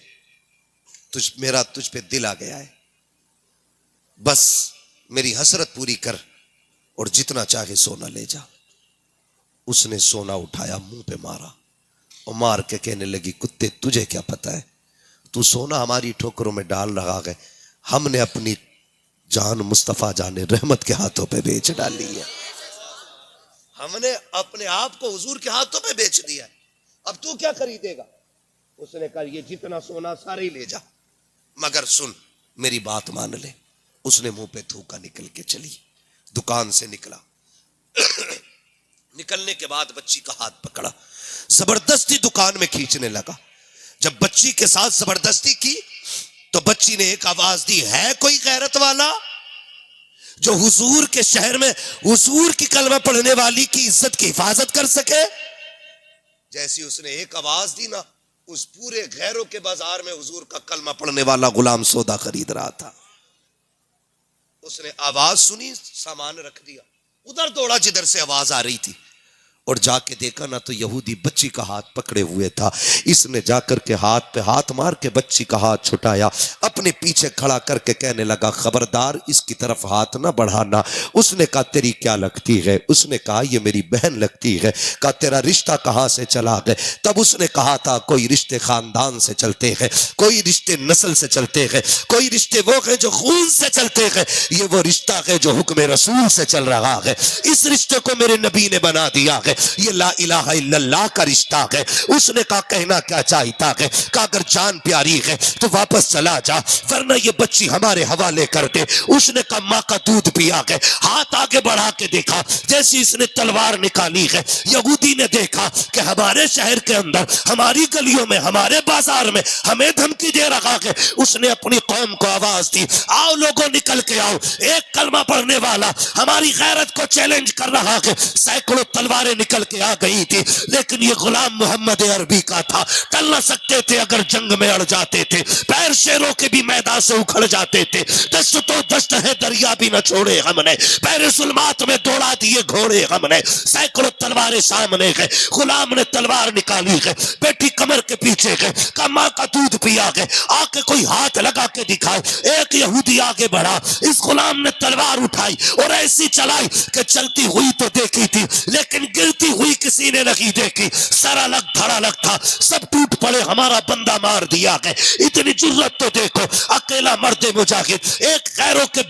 [SPEAKER 4] मेरा तुझ पे दिल आ गया है, बस मेरी हसरत पूरी कर और जितना चाहे सोना ले जा। उसने सोना उठाया, मुंह पे मारा और मार के कहने लगी, कुत्ते तुझे क्या पता है, तू सोना हमारी ठोकरों में डाल रहा है, हमने अपनी जान मुस्तफा जाने रहमत के हाथों पे बेच डाली है। हमने अपने आप को हुजूर के हाथों पे बेच दिया है, अब तू क्या खरीदेगा? उसने कहा ये जितना सोना सारे ही ले जा, मगर सुन मेरी बात मान ले। उसने मुंह पे थूका, निकल के चली, दुकान से निकला। निकलने के बाद बच्ची का हाथ पकड़ा, जबरदस्ती दुकान में खींचने लगा। जब बच्ची के साथ जबरदस्ती की तो बच्ची ने एक आवाज दी, है कोई गैरत वाला जो हुजूर के शहर में हुजूर की कलमा पढ़ने वाली की इज्जत की हिफाजत कर सके? जैसी उसने एक आवाज दी ना, उस पूरे गैरों के बाजार में हुजूर का कलमा पढ़ने वाला गुलाम सौदा खरीद रहा था। उसने आवाज सुनी, सामान रख दिया, उधर दौड़ा जिधर से आवाज आ रही थी और जाके देखा ना तो यहूदी बच्ची का हाथ पकड़े हुए था। इसने जाकर के हाथ पे हाथ मार के बच्ची का हाथ छुटाया, अपने पीछे खड़ा करके कहने लगा, खबरदार इसकी तरफ हाथ ना बढ़ाना। उसने कहा तेरी क्या लगती है? उसने कहा ये मेरी बहन लगती है। कहा तेरा रिश्ता कहां से चला है? तब उसने कहा था कोई रिश्ते खानदान से चलते हैं, कोई रिश्ते नस्ल से चलते हैं, कोई रिश्ते वो हैं जो खून से चलते हैं, ये वो रिश्ता है जो हुक्म रसूल से चल रहा है। इस रिश्ते को मेरे नबी ने बना दिया है।
[SPEAKER 1] ये ला इलाहा इल्लल्लाह का रिश्ता है। उसने कहा कहना क्या चाहता है, कहा अगर जान प्यारी है तो वापस चला जा, वरना ये बच्ची हमारे हवाले कर दे। उसने कहा माँ का दूध पिया है। हाथ आगे बढ़ा के देखा, जैसे इसने तलवार निकाली है, यहूदी ने देखा कि हमारे शहर के अंदर, हमारी गलियों में, हमारे बाजार में हमें धमकी दे रहा है। उसने अपनी कौम को आवाज दी, आओ लोगों निकल के आओ, एक कलमा पढ़ने वाला हमारी गैरत को चैलेंज कर रहा है। सैकड़ों तलवारें निकल के आ गई थी, लेकिन ये गुलाम मोहम्मद अरबी का था। टल न सकते थे अगर जंग में अड़ जाते थे, पैर शेरों के भी मैदान से उखड़ जाते थे। दस्त तो दस्त है दरिया भी न छोड़े हमने, पैर सुलमात में दौड़ा दिए घोड़े हमने। सैकड़ों तलवारें सामने गए, गुलाम ने तलवार निकाली है, बेटी कमर के पीछे गए, का माँ का दूध पिया गए, आके कोई हाथ लगा के दिखाए। एक यहूदी आगे बढ़ा, इस गुलाम ने तलवार उठाई और ऐसी चलाई कि चलती हुई तो देखी थी, लेकिन गिरती हुई किसी ने नहीं देखी। सर अलग धड़ अलग था, सब टूट पड़े, हमारा बंदा मार दिया है। इतनी जुर्रत तो देखो, अकेला मर्द मुजाहिद एक गैरों के